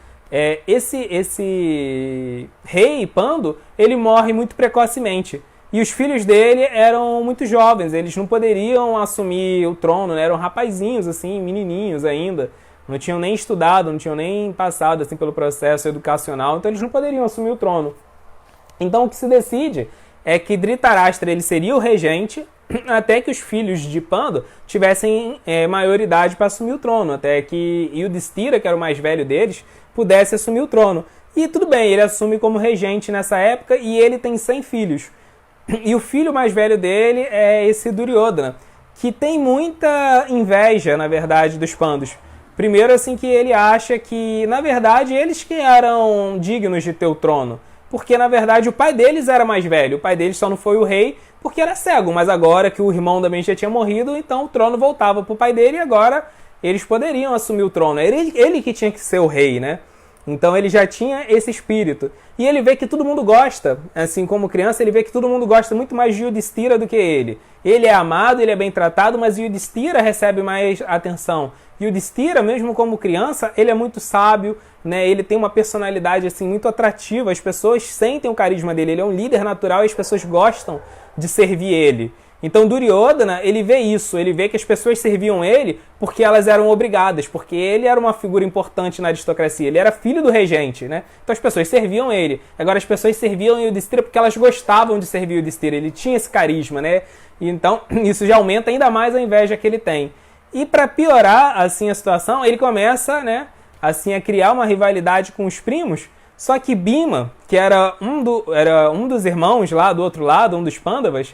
Esse rei Pando, ele morre muito precocemente. E os filhos dele eram muito jovens, eles não poderiam assumir o trono, né? Eram rapazinhos, assim, menininhos ainda. Não tinham nem estudado, não tinham nem passado assim, pelo processo educacional, então eles não poderiam assumir o trono. Então o que se decide é que Dhritarashtra ele seria o regente até que os filhos de Pando tivessem maioridade para assumir o trono, até que Yudhishthira, que era o mais velho deles, pudesse assumir o trono. E tudo bem, ele assume como regente nessa época e ele tem 100 filhos. E o filho mais velho dele é esse Duryodhana, que tem muita inveja, na verdade, dos Pandos. Primeiro, assim, que ele acha que, na verdade, eles que eram dignos de ter o trono. Porque, na verdade, o pai deles era mais velho. O pai deles só não foi o rei porque era cego. Mas agora que o irmão também já tinha morrido, então o trono voltava para o pai dele e agora eles poderiam assumir o trono. Ele que tinha que ser o rei, né? Então ele já tinha esse espírito. E ele vê que todo mundo gosta, assim como criança, ele vê que todo mundo gosta muito mais de Yudhishthira do que ele. Ele é amado, ele é bem tratado, mas Yudhishthira recebe mais atenção. Yudhishthira, mesmo como criança, ele é muito sábio, né? Ele tem uma personalidade assim, muito atrativa, as pessoas sentem o carisma dele, ele é um líder natural e as pessoas gostam de servir ele. Então Duryodhana, ele vê isso, ele vê que as pessoas serviam ele porque elas eram obrigadas, porque ele era uma figura importante na aristocracia, ele era filho do regente, né? Então as pessoas serviam ele. Agora as pessoas serviam Yudhishthira porque elas gostavam de servir Yudhishthira, ele tinha esse carisma, né? E então isso já aumenta ainda mais a inveja que ele tem. E para piorar assim a situação, ele começa, né, assim a criar uma rivalidade com os primos. Só que Bhima, que era um dos irmãos lá do outro lado, um dos Pandavas,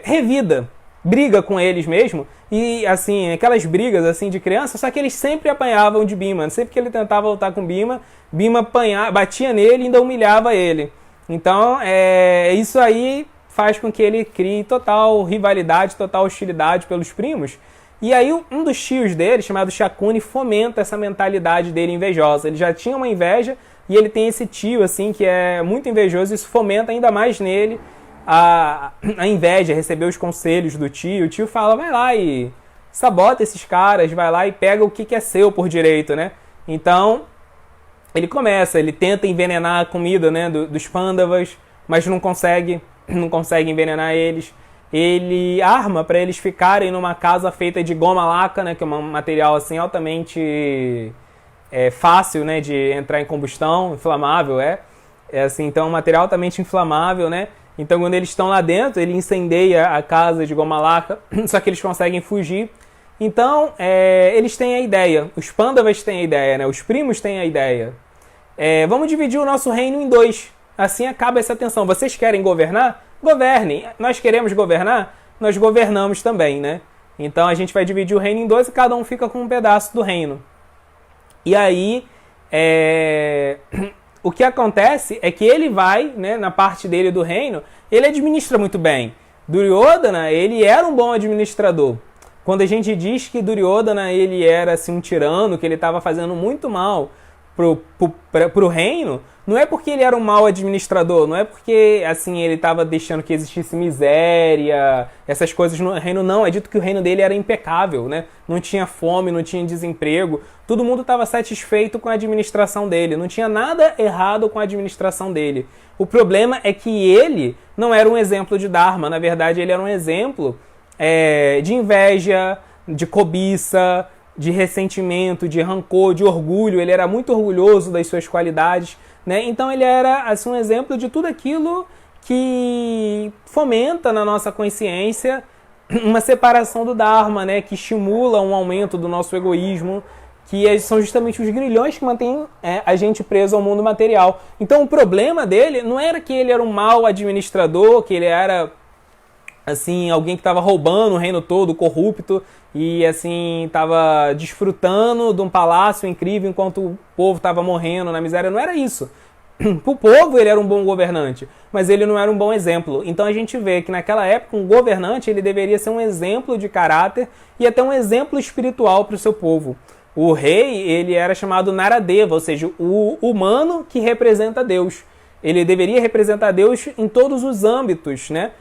revida, briga com eles mesmo, e assim, aquelas brigas assim de criança, só que eles sempre apanhavam de Bhima, sempre que ele tentava lutar com Bhima, Bhima batia nele e ainda humilhava ele. Então, isso aí faz com que ele crie total rivalidade, total hostilidade pelos primos, e aí um dos tios dele, chamado Shakuni, fomenta essa mentalidade dele invejosa. Ele já tinha uma inveja, e ele tem esse tio assim que é muito invejoso, e isso fomenta ainda mais nele a inveja, receber os conselhos do tio. O tio fala, vai lá e sabota esses caras, vai lá e pega o que é seu por direito, né? Então, ele tenta envenenar a comida, né, dos Pandavas, mas não consegue envenenar eles. Ele arma para eles ficarem numa casa feita de goma laca, né, que é um material assim altamente fácil, né, de entrar em combustão, inflamável, assim, então é um material altamente inflamável, né? Então, quando eles estão lá dentro, ele incendeia a casa de goma laca, só que eles conseguem fugir. Então, eles têm a ideia, os Pandavas têm a ideia, né? Os primos têm a ideia. Vamos dividir o nosso reino em 2. Assim acaba essa tensão. Vocês querem governar? Governem. Nós queremos governar? Nós governamos também, né? Então, a gente vai dividir o reino em 2 e cada um fica com um pedaço do reino. E aí, o que acontece é que ele vai, né, na parte dele do reino, ele administra muito bem. Duryodhana, ele era um bom administrador. Quando a gente diz que Duryodhana ele era assim, um tirano, que ele estava fazendo muito mal pro reino, não é porque ele era um mau administrador, não é porque assim ele estava deixando que existisse miséria, essas coisas no reino, não. É dito que o reino dele era impecável, né? Não tinha fome, não tinha desemprego, todo mundo estava satisfeito com a administração dele, não tinha nada errado com a administração dele. O problema é que ele não era um exemplo de Dharma, na verdade ele era um exemplo de inveja, de cobiça, de ressentimento, de rancor, de orgulho. Ele era muito orgulhoso das suas qualidades, né? Então ele era assim, um exemplo de tudo aquilo que fomenta na nossa consciência uma separação do Dharma, né? Que estimula um aumento do nosso egoísmo, que são justamente os grilhões que mantêm a gente preso ao mundo material. Então o problema dele não era que ele era um mau administrador, que ele era assim, alguém que estava roubando o reino todo, corrupto, e assim, estava desfrutando de um palácio incrível enquanto o povo estava morrendo na miséria. Não era isso. Para o povo ele era um bom governante, mas ele não era um bom exemplo. Então a gente vê que naquela época um governante ele deveria ser um exemplo de caráter e até um exemplo espiritual para o seu povo. O rei ele era chamado Naradeva, ou seja, o humano que representa Deus. Ele deveria representar Deus em todos os âmbitos, né?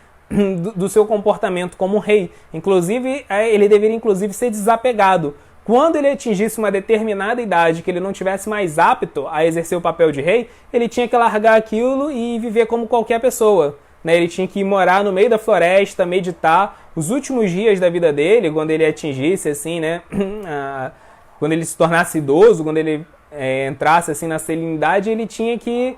Do seu comportamento como rei. Inclusive, ele deveria ser desapegado. Quando ele atingisse uma determinada idade, que ele não tivesse mais apto a exercer o papel de rei, ele tinha que largar aquilo e viver como qualquer pessoa, né? Ele tinha que ir morar no meio da floresta, meditar. Os últimos dias da vida dele, quando ele atingisse, assim, né? Quando ele se tornasse idoso, quando ele entrasse assim, na serenidade, ele tinha que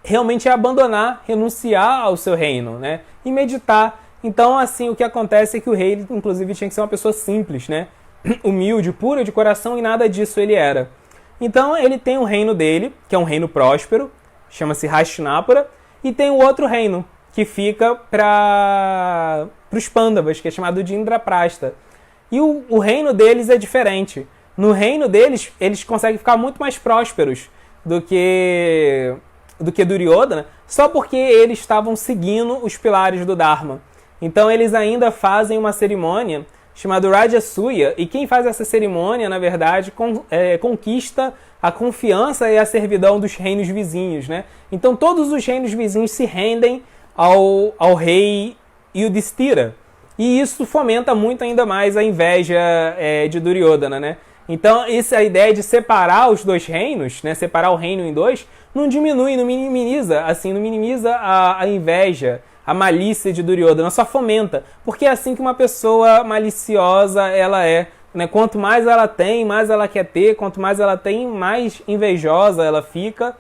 realmente abandonar, renunciar ao seu reino, né? E meditar. Então, assim, o que acontece é que o rei, inclusive, tinha que ser uma pessoa simples, né? Humilde, pura de coração, e nada disso ele era. Então, ele tem o reino dele, que é um reino próspero, chama-se Hastinapura, e tem o outro reino, que fica para os Pandavas, que é chamado de Indraprasta. E o reino deles é diferente. No reino deles, eles conseguem ficar muito mais prósperos do que Duryodhana, só porque eles estavam seguindo os pilares do Dharma. Então eles ainda fazem uma cerimônia chamada Rajasuya, e quem faz essa cerimônia, na verdade, conquista a confiança e a servidão dos reinos vizinhos, né? Então todos os reinos vizinhos se rendem ao rei Yudhishthira, e isso fomenta muito ainda mais a inveja de Duryodhana, né? Então, essa ideia de separar os dois reinos, né, separar o reino em dois, não diminui, não minimiza, assim, não minimiza a inveja, a malícia de Duryodhana, só fomenta. Porque é assim que uma pessoa maliciosa ela é, né? Quanto mais ela tem, mais ela quer ter, quanto mais ela tem, mais invejosa ela fica.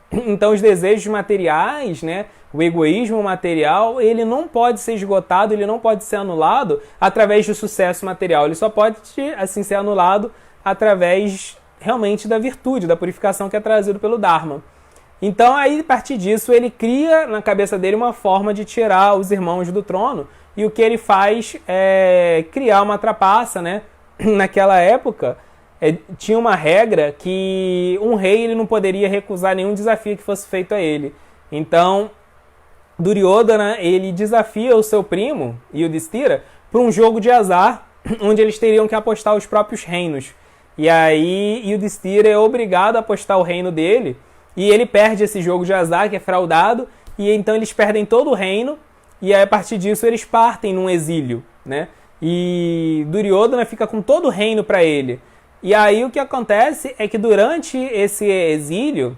Então, os desejos materiais, né, o egoísmo material, ele não pode ser esgotado, ele não pode ser anulado através do sucesso material. Ele só pode, assim, ser anulado através realmente da virtude, da purificação que é trazido pelo Dharma. Então, aí, a partir disso, ele cria na cabeça dele uma forma de tirar os irmãos do trono, e o que ele faz é criar uma trapaça, né? Naquela época, tinha uma regra que um rei ele não poderia recusar nenhum desafio que fosse feito a ele. Então, Duryodhana, ele desafia o seu primo, Yudhishthira, para um jogo de azar, onde eles teriam que apostar os próprios reinos. E aí, Yudhishthira é obrigado a apostar o reino dele, e ele perde esse jogo de azar, que é fraudado, e então eles perdem todo o reino, e aí, a partir disso eles partem num exílio, né? E Duryodhana fica com todo o reino para ele. E aí o que acontece é que durante esse exílio,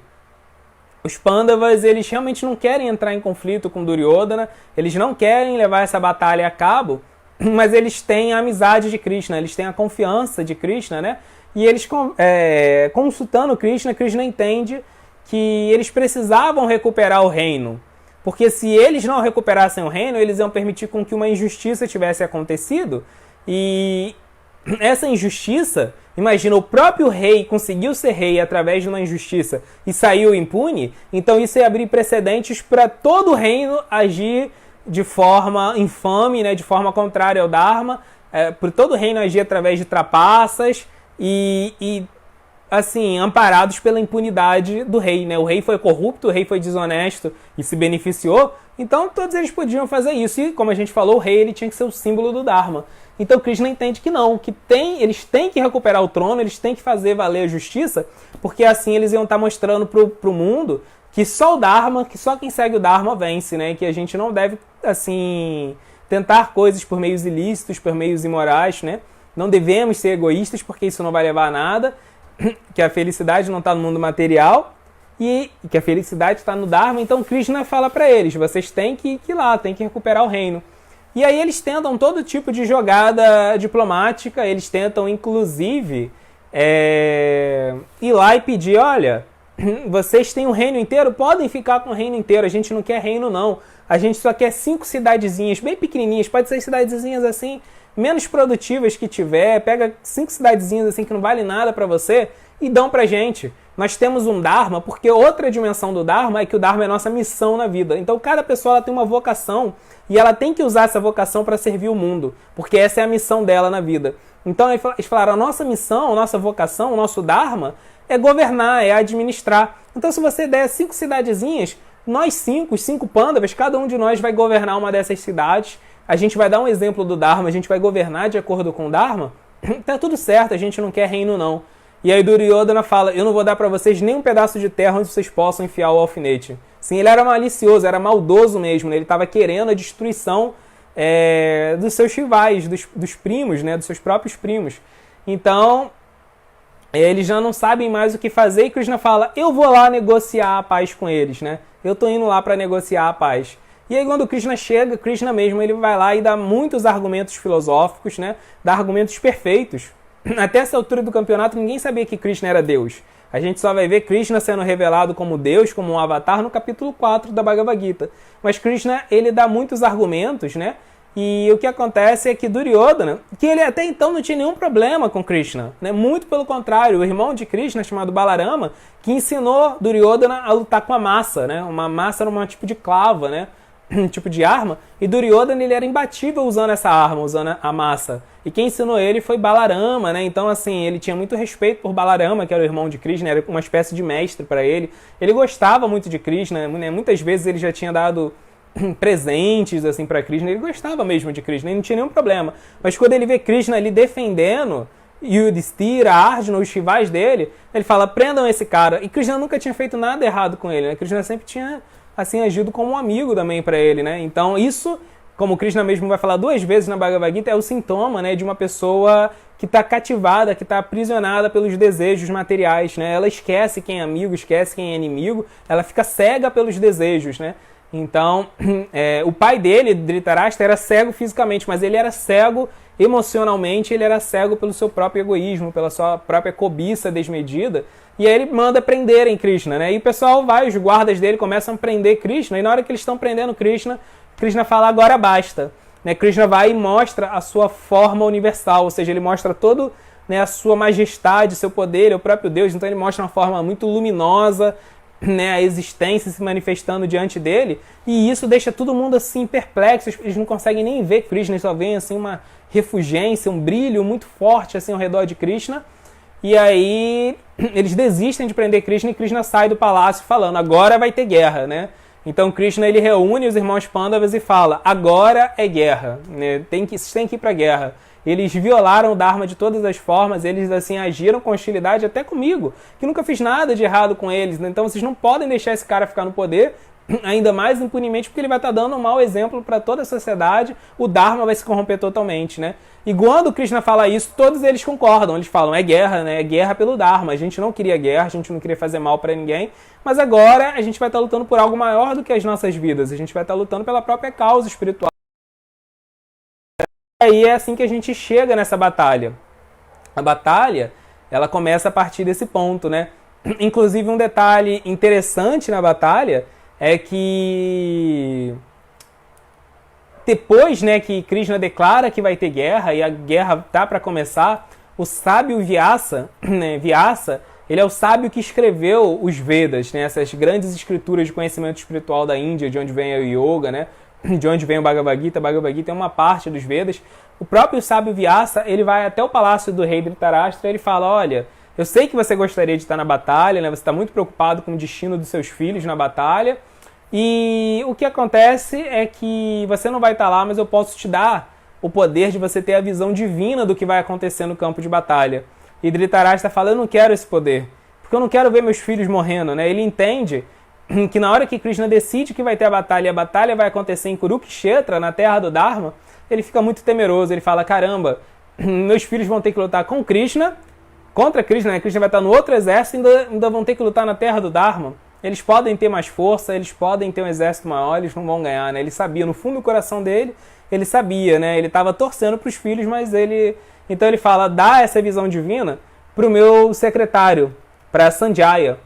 os Pandavas, eles realmente não querem entrar em conflito com Duryodhana, eles não querem levar essa batalha a cabo, mas eles têm a amizade de Krishna, eles têm a confiança de Krishna, né? E eles, consultando Krishna, Krishna entende que eles precisavam recuperar o reino, porque se eles não recuperassem o reino, eles iam permitir com que uma injustiça tivesse acontecido, e essa injustiça, imagina, o próprio rei conseguiu ser rei através de uma injustiça e saiu impune, então isso ia abrir precedentes para todo o reino agir de forma infame, né, de forma contrária ao Dharma, para todo o reino agir através de trapaças e assim, amparados pela impunidade do rei, né? O rei foi corrupto, o rei foi desonesto e se beneficiou, então todos eles podiam fazer isso. E como a gente falou, o rei ele tinha que ser o símbolo do Dharma. Então Krishna entende que não, que eles têm que recuperar o trono, eles têm que fazer valer a justiça, porque assim eles iam estar mostrando pro mundo que só o Dharma, que só quem segue o Dharma vence, né? Que a gente não deve, assim, tentar coisas por meios ilícitos, por meios imorais, né? Não devemos ser egoístas, porque isso não vai levar a nada, que a felicidade não está no mundo material, e que a felicidade está no Dharma. Então Krishna fala para eles, vocês têm que ir lá, têm que recuperar o reino. E aí eles tentam todo tipo de jogada diplomática, eles tentam inclusive ir lá e pedir, olha, vocês têm o reino inteiro, podem ficar com o reino inteiro, a gente não quer reino não, a gente só quer 5 cidadezinhas bem pequenininhas, pode ser cidadezinhas assim, menos produtivas que tiver, pega 5 cidadezinhas assim que não vale nada para você e dão pra gente. Nós temos um Dharma, porque outra dimensão do Dharma é que o Dharma é nossa missão na vida. Então cada pessoa ela tem uma vocação e ela tem que usar essa vocação para servir o mundo, porque essa é a missão dela na vida. Então eles falaram, a nossa missão, a nossa vocação, o nosso Dharma é governar, é administrar. Então se você der 5 cidadezinhas, nós 5, os 5 Pandavas, cada um de nós vai governar uma dessas cidades, a gente vai dar um exemplo do Dharma, a gente vai governar de acordo com o Dharma, tá tudo certo, a gente não quer reino não. E aí Duryodhana fala, eu não vou dar para vocês nem um pedaço de terra onde vocês possam enfiar o alfinete. Sim, ele era malicioso, era maldoso mesmo, né? Ele estava querendo a destruição dos seus rivais, dos primos, né? Dos seus próprios primos. Então, eles já não sabem mais o que fazer e Krishna fala, eu vou lá negociar a paz com eles, né? Eu tô indo lá para negociar a paz. E aí quando Krishna chega, Krishna mesmo, ele vai lá e dá muitos argumentos filosóficos, né? Dá argumentos perfeitos. Até essa altura do campeonato, ninguém sabia que Krishna era Deus. A gente só vai ver Krishna sendo revelado como Deus, como um avatar, no capítulo 4 da Bhagavad Gita. Mas Krishna, ele dá muitos argumentos, né? E o que acontece é que Duryodhana, que ele até então não tinha nenhum problema com Krishna, né? Muito pelo contrário, o irmão de Krishna, chamado Balarama, que ensinou Duryodhana a lutar com a massa, né? Uma massa era um tipo de clava, né? Um tipo de arma, e Duryodhana ele era imbatível usando essa arma, usando a massa. E quem ensinou ele foi Balarama, né? Então, assim, ele tinha muito respeito por Balarama, que era o irmão de Krishna, era uma espécie de mestre para ele. Ele gostava muito de Krishna, né? Muitas vezes ele já tinha dado presentes assim para Krishna, ele gostava mesmo de Krishna, ele não tinha nenhum problema. Mas quando ele vê Krishna ali defendendo Yudhishthira, Arjuna, os rivais dele, ele fala, prendam esse cara. E Krishna nunca tinha feito nada errado com ele, né? Krishna sempre tinha assim agido como um amigo também para ele, né? Então isso, como Krishna mesmo vai falar 2 vezes na Bhagavad Gita, é o sintoma, né, de uma pessoa que está cativada, que está aprisionada pelos desejos materiais, né? Ela esquece quem é amigo, esquece quem é inimigo, ela fica cega pelos desejos, né? Então, o pai dele, Dhritarashtra, era cego fisicamente, mas ele era cego emocionalmente, ele era cego pelo seu próprio egoísmo, pela sua própria cobiça desmedida. E aí ele manda prenderem Krishna, né? E o pessoal vai, os guardas dele começam a prender Krishna, e na hora que eles estão prendendo Krishna, Krishna fala, agora basta. Né? Krishna vai e mostra a sua forma universal, ou seja, ele mostra todo, né, a sua majestade, seu poder, ele é o próprio Deus, então ele mostra uma forma muito luminosa, né, a existência se manifestando diante dele, e isso deixa todo mundo assim perplexo, eles não conseguem nem ver Krishna, só vem assim uma refulgência, um brilho muito forte assim ao redor de Krishna, e aí eles desistem de prender Krishna e Krishna sai do palácio falando, agora vai ter guerra, né? Então Krishna ele reúne os irmãos Pandavas e fala, agora é guerra, né? Vocês têm que ir para a guerra. Eles violaram o Dharma de todas as formas, eles assim agiram com hostilidade até comigo, que nunca fiz nada de errado com eles, né? Então vocês não podem deixar esse cara ficar no poder, ainda mais impunemente, porque ele vai estar dando um mau exemplo para toda a sociedade, o Dharma vai se corromper totalmente, né? E quando Krishna fala isso, todos eles concordam, eles falam, é guerra, né? É guerra pelo Dharma, a gente não queria guerra, a gente não queria fazer mal para ninguém, mas agora a gente vai estar lutando por algo maior do que as nossas vidas, a gente vai estar lutando pela própria causa espiritual. E aí é assim que a gente chega nessa batalha. A batalha, ela começa a partir desse ponto, né? Inclusive um detalhe interessante na batalha é que depois, né, que Krishna declara que vai ter guerra e a guerra tá para começar, o sábio Vyasa, né, Vyasa, ele é o sábio que escreveu os Vedas, né, essas grandes escrituras de conhecimento espiritual da Índia, de onde vem o Yoga, né, de onde vem o Bhagavad Gita. Bhagavad Gita é uma parte dos Vedas. O próprio sábio Vyasa, ele vai até o palácio do rei Dhritarashtra e ele fala, olha, eu sei que você gostaria de estar na batalha, né, você está muito preocupado com o destino dos seus filhos na batalha, e o que acontece é que você não vai estar lá, mas eu posso te dar o poder de você ter a visão divina do que vai acontecer no campo de batalha. E Dhritarashtra fala, eu não quero esse poder, porque eu não quero ver meus filhos morrendo, né? Ele entende que na hora que Krishna decide que vai ter a batalha vai acontecer em Kurukshetra, na terra do Dharma, ele fica muito temeroso, ele fala, caramba, meus filhos vão ter que lutar com Krishna, contra Krishna, né? Krishna vai estar no outro exército e ainda vão ter que lutar na terra do Dharma. Eles podem ter mais força, eles podem ter um exército maior, eles não vão ganhar, né? Ele sabia, no fundo do coração dele, ele sabia, né? Ele estava torcendo para os filhos, mas ele... Então ele fala, dá essa visão divina para o meu secretário, para Sanjaya,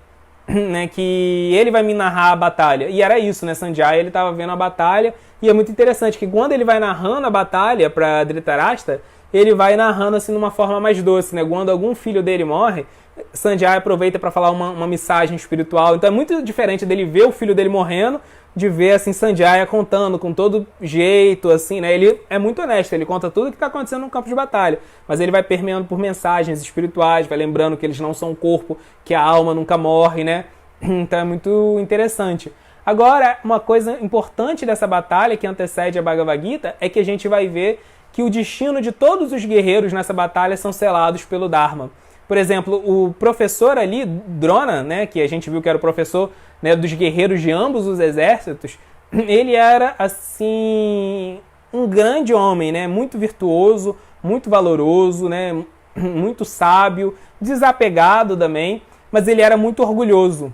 né? Que ele vai me narrar a batalha. E era isso, né? Sanjaya, ele estava vendo a batalha, e é muito interessante que quando ele vai narrando a batalha para Dhritarashtra, ele vai narrando assim de uma forma mais doce, né? Quando algum filho dele morre, Sanjaya aproveita para falar uma mensagem espiritual. Então é muito diferente dele ver o filho dele morrendo, de ver assim Sanjaya contando com todo jeito, assim, né? Ele é muito honesto, ele conta tudo o que está acontecendo no campo de batalha, mas ele vai permeando por mensagens espirituais, vai lembrando que eles não são um corpo, que a alma nunca morre, né? Então é muito interessante. Agora, uma coisa importante dessa batalha que antecede a Bhagavad Gita é que a gente vai ver que o destino de todos os guerreiros nessa batalha são selados pelo Dharma. Por exemplo, o professor ali, Drona, né, que a gente viu que era o professor, né, dos guerreiros de ambos os exércitos, ele era, assim, um grande homem, né, muito virtuoso, muito valoroso, né, muito sábio, desapegado também, mas ele era muito orgulhoso.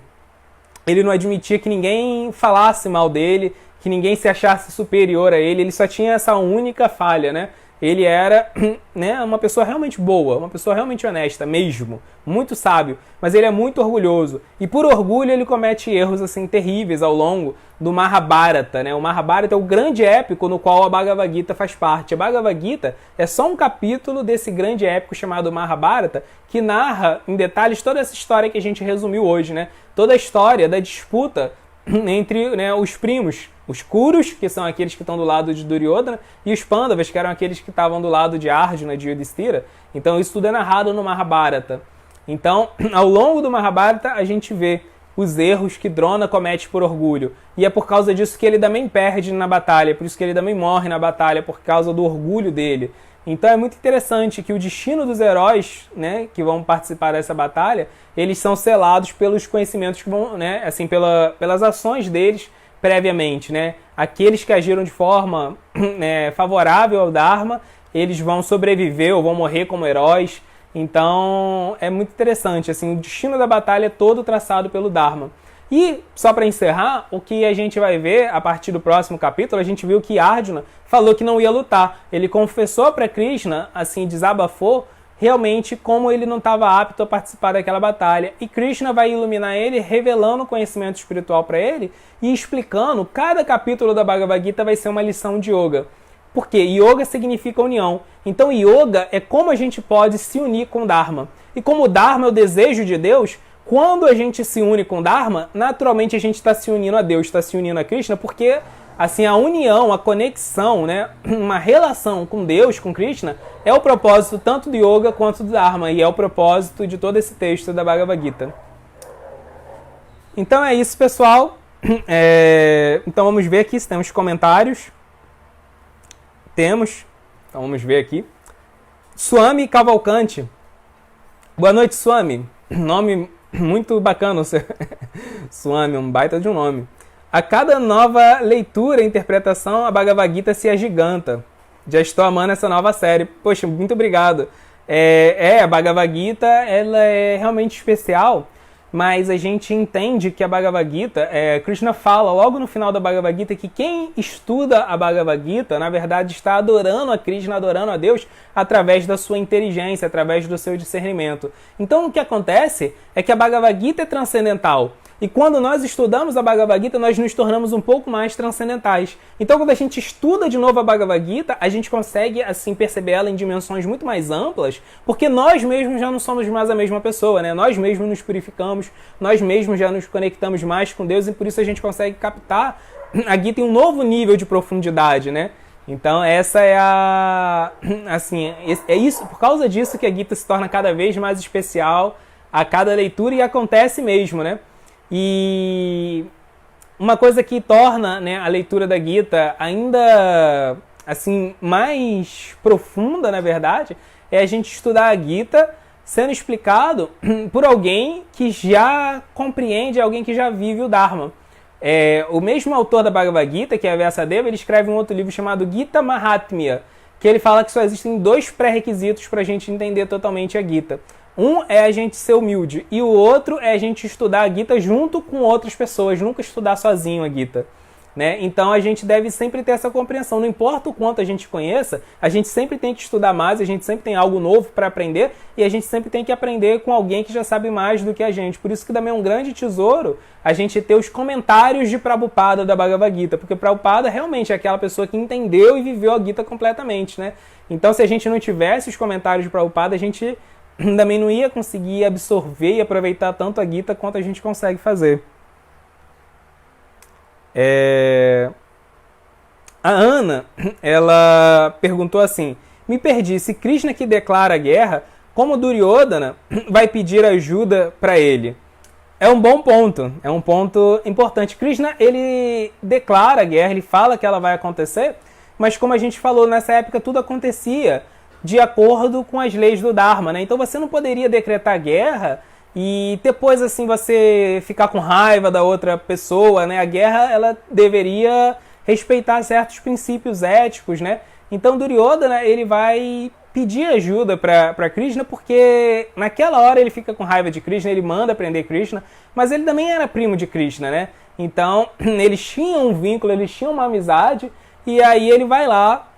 Ele não admitia que ninguém falasse mal dele, que ninguém se achasse superior a ele só tinha essa única falha, né? Ele era, né, uma pessoa realmente boa, uma pessoa realmente honesta mesmo, muito sábio, mas ele é muito orgulhoso. E por orgulho ele comete erros assim terríveis ao longo do Mahabharata, né? O Mahabharata é o grande épico no qual a Bhagavad Gita faz parte. A Bhagavad Gita é só um capítulo desse grande épico chamado Mahabharata, que narra em detalhes toda essa história que a gente resumiu hoje, né? Toda a história da disputa entre, né, os primos, os Kurus, que são aqueles que estão do lado de Duryodhana, e os Pandavas, que eram aqueles que estavam do lado de Arjuna, de Yudhishthira. Então isso tudo é narrado no Mahabharata. Então, ao longo do Mahabharata, a gente vê os erros que Drona comete por orgulho. E é por causa disso que ele também perde na batalha, por isso que ele também morre na batalha, por causa do orgulho dele. Então é muito interessante que o destino dos heróis, né, que vão participar dessa batalha, eles são selados pelos conhecimentos que vão, né, assim, pelas ações deles previamente, né? Aqueles que agiram de forma, né, favorável ao Dharma, eles vão sobreviver ou vão morrer como heróis. Então é muito interessante, assim, o destino da batalha é todo traçado pelo Dharma. E, só para encerrar, o que a gente vai ver a partir do próximo capítulo, a gente viu que Arjuna falou que não ia lutar. Ele confessou para Krishna, assim, desabafou realmente como ele não estava apto a participar daquela batalha. E Krishna vai iluminar ele, revelando o conhecimento espiritual para ele e explicando, cada capítulo da Bhagavad Gita vai ser uma lição de yoga. Por quê? Yoga significa união. Então yoga é como a gente pode se unir com o Dharma. E como o Dharma é o desejo de Deus, quando a gente se une com o Dharma, naturalmente a gente está se unindo a Deus, está se unindo a Krishna, porque assim, a união, a conexão, né, uma relação com Deus, com Krishna, é o propósito tanto do Yoga quanto do Dharma, e é o propósito de todo esse texto da Bhagavad Gita. Então é isso, pessoal. Então vamos ver aqui se temos comentários. Temos. Então vamos ver aqui. Swami Cavalcante. Boa noite, Swami. Nome muito bacana. Swami, um baita de um nome. A cada nova leitura e interpretação, a Bhagavad Gita se agiganta. Já estou amando essa nova série. Poxa, muito obrigado. A Bhagavad Gita, ela é realmente especial, mas a gente entende que a Bhagavad Gita, Krishna fala logo no final da Bhagavad Gita que quem estuda a Bhagavad Gita, na verdade, está adorando a Krishna, adorando a Deus, através da sua inteligência, através do seu discernimento. Então, o que acontece é que a Bhagavad Gita é transcendental. E quando nós estudamos a Bhagavad Gita, nós nos tornamos um pouco mais transcendentais. Então, quando a gente estuda de novo a Bhagavad Gita, a gente consegue, assim, perceber ela em dimensões muito mais amplas, porque nós mesmos já não somos mais a mesma pessoa, né? Nós mesmos nos purificamos, nós mesmos já nos conectamos mais com Deus, e por isso a gente consegue captar a Gita em um novo nível de profundidade, né? Então, essa é assim, é isso, por causa disso que a Gita se torna cada vez mais especial a cada leitura, e acontece mesmo, né? E uma coisa que torna, né, a leitura da Gita ainda assim, mais profunda, na verdade, é a gente estudar a Gita sendo explicado por alguém que já compreende, alguém que já vive o Dharma. O mesmo autor da Bhagavad Gita, que é a Vyasadeva, ele escreve um outro livro chamado Gita Mahatmya, que ele fala que só existem 2 pré-requisitos para a gente entender totalmente a Gita. Um é a gente ser humilde e o outro é a gente estudar a Gita junto com outras pessoas, nunca estudar sozinho a Gita. Né? Então a gente deve sempre ter essa compreensão. Não importa o quanto a gente conheça, a gente sempre tem que estudar mais, a gente sempre tem algo novo para aprender e a gente sempre tem que aprender com alguém que já sabe mais do que a gente. Por isso que também é um grande tesouro a gente ter os comentários de Prabhupada da Bhagavad Gita, porque Prabhupada realmente é aquela pessoa que entendeu e viveu a Gita completamente. Né? Então se a gente não tivesse os comentários de Prabhupada, a gente também não ia conseguir absorver e aproveitar tanto a Gita quanto a gente consegue fazer. A Ana, ela perguntou assim: me perdi, se Krishna que declara a guerra, como Duryodhana vai pedir ajuda para ele? É um bom ponto, é um ponto importante. Krishna, ele declara a guerra, ele fala que ela vai acontecer, mas como a gente falou, nessa época tudo acontecia de acordo com as leis do Dharma, né? Então você não poderia decretar guerra e depois, assim, você ficar com raiva da outra pessoa, né? A guerra, ela deveria respeitar certos princípios éticos, né? Então, Duryodhana, ele vai pedir ajuda para Krishna, porque naquela hora ele fica com raiva de Krishna, ele manda prender Krishna, mas ele também era primo de Krishna, né? Então, eles tinham um vínculo, eles tinham uma amizade, e aí ele vai lá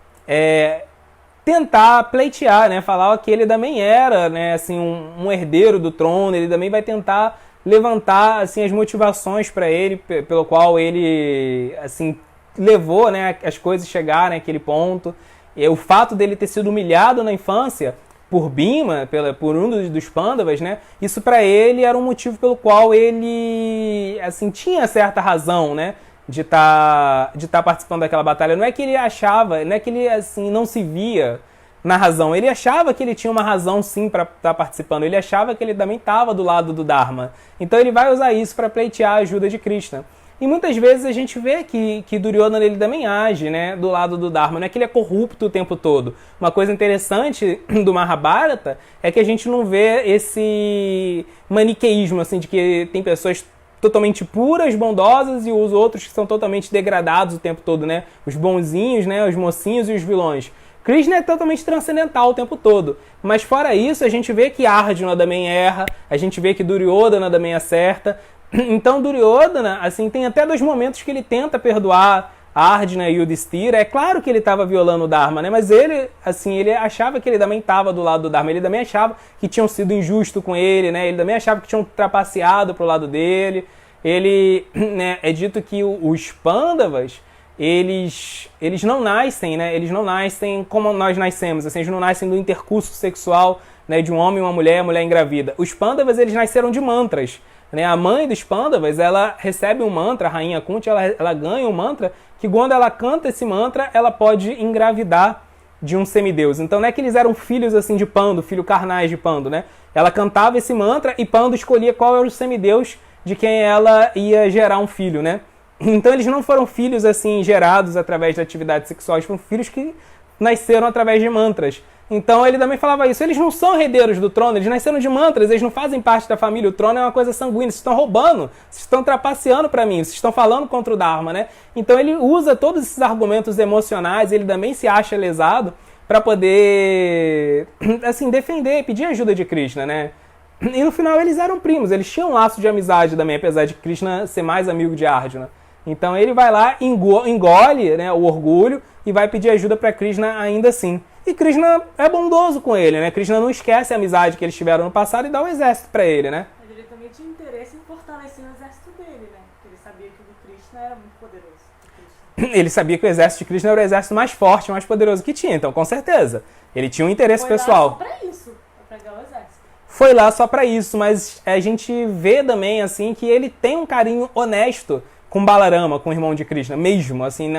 tentar pleitear, né? Falar que ele também era, né, assim, um herdeiro do trono, ele também vai tentar levantar, assim, as motivações para ele, pelo qual ele, assim, levou, né, as coisas chegarem àquele ponto. E o fato dele ter sido humilhado na infância por Bhima, por um dos Pandavas, né, isso para ele era um motivo pelo qual ele, assim, tinha certa razão, né, de tá participando daquela batalha. Não é que ele achava, não é que ele, assim, não se via na razão. Ele achava que ele tinha uma razão, sim, para estar participando. Ele achava que ele também estava do lado do Dharma. Então ele vai usar isso para pleitear a ajuda de Krishna. E muitas vezes a gente vê que Duryodhana, ele também age, né, do lado do Dharma. Não é que ele é corrupto o tempo todo. Uma coisa interessante do Mahabharata é que a gente não vê esse maniqueísmo, assim, de que tem pessoas totalmente puras, bondosas, e os outros que são totalmente degradados o tempo todo, né? Os bonzinhos, né? Os mocinhos e os vilões. Krishna é totalmente transcendental o tempo todo. Mas fora isso, a gente vê que Arjuna também erra, a gente vê que Duryodhana também acerta. Então Duryodhana, assim, tem até 2 momentos que ele tenta perdoar Arjuna e Yudhishthira. É claro que ele estava violando o Dharma, né? Mas ele, assim, ele achava que ele também estava do lado do Dharma. Ele também achava que tinham sido injustos com ele, né? Ele também achava que tinham trapaceado pro lado dele. Ele, né, é dito que os Pandavas, eles não nascem, né? Eles não nascem como nós nascemos, assim, eles não nascem do intercurso sexual, né, de um homem e uma mulher, a mulher engravida. Os Pandavas, eles nasceram de mantras, né? A mãe dos Pandavas, ela recebe um mantra, a rainha Kunti, ela ganha um mantra, que quando ela canta esse mantra, ela pode engravidar de um semideus. Então não é que eles eram filhos, assim, de Pando, filho carnais de Pando, né? Ela cantava esse mantra e Pando escolhia qual era o semideus de quem ela ia gerar um filho, né? Então eles não foram filhos, assim, gerados através da atividade sexual, eles foram filhos que nasceram através de mantras. Então ele também falava isso: eles não são herdeiros do trono, eles nasceram de mantras, eles não fazem parte da família, o trono é uma coisa sanguínea, vocês estão roubando, vocês estão trapaceando para mim, vocês estão falando contra o Dharma, né? Então ele usa todos esses argumentos emocionais, ele também se acha lesado para poder, assim, defender, pedir ajuda de Krishna, né? E no final eles eram primos, eles tinham um laço de amizade também, apesar de Krishna ser mais amigo de Arjuna. Então ele vai lá, engole, né, o orgulho e vai pedir ajuda para Krishna ainda assim. E Krishna é bondoso com ele, né? Krishna não esquece a amizade que eles tiveram no passado e dá um exército para ele, né? Mas ele também tinha interesse em fortalecer o exército dele, né? Porque ele sabia que o do Krishna era muito poderoso. Ele sabia que o exército de Krishna era o exército mais forte, mais poderoso que tinha, então com certeza. Ele tinha um interesse pessoal. Foi lá só pra isso, pra pegar o exército. Foi lá só para isso, mas a gente vê também, assim, que ele tem um carinho honesto com Balarama, com o irmão de Krishna, mesmo, assim,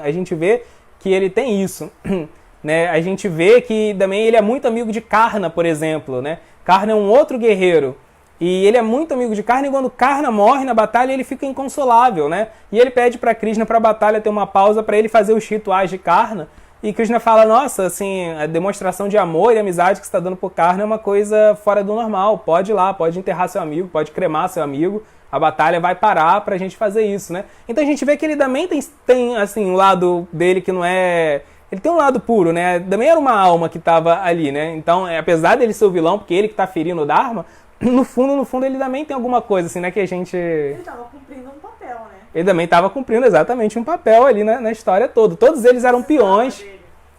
a gente vê que ele tem isso, né? A gente vê que também ele é muito amigo de Karna, por exemplo, né? Karna é um outro guerreiro, E ele é muito amigo de Karna, e quando Karna morre na batalha, ele fica inconsolável, né? E ele pede para Krishna, para a batalha ter uma pausa, para ele fazer os rituais de Karna. E Krishna fala, nossa, assim, a demonstração de amor e amizade que você está dando por Karna é uma coisa fora do normal. Pode ir lá, pode enterrar seu amigo, pode cremar seu amigo. A batalha vai parar pra gente fazer isso, né? Então a gente vê que ele também tem assim, um lado dele que não é... Ele tem um lado puro, né? Também era uma alma que estava ali, né? Então, apesar dele ser o vilão, porque ele que tá ferindo o Dharma, no fundo, ele também tem alguma coisa, assim, né? Que a gente... Ele tava cumprindo um papel, né? Ele também estava cumprindo exatamente um papel ali na história toda. Todos eles eram peões.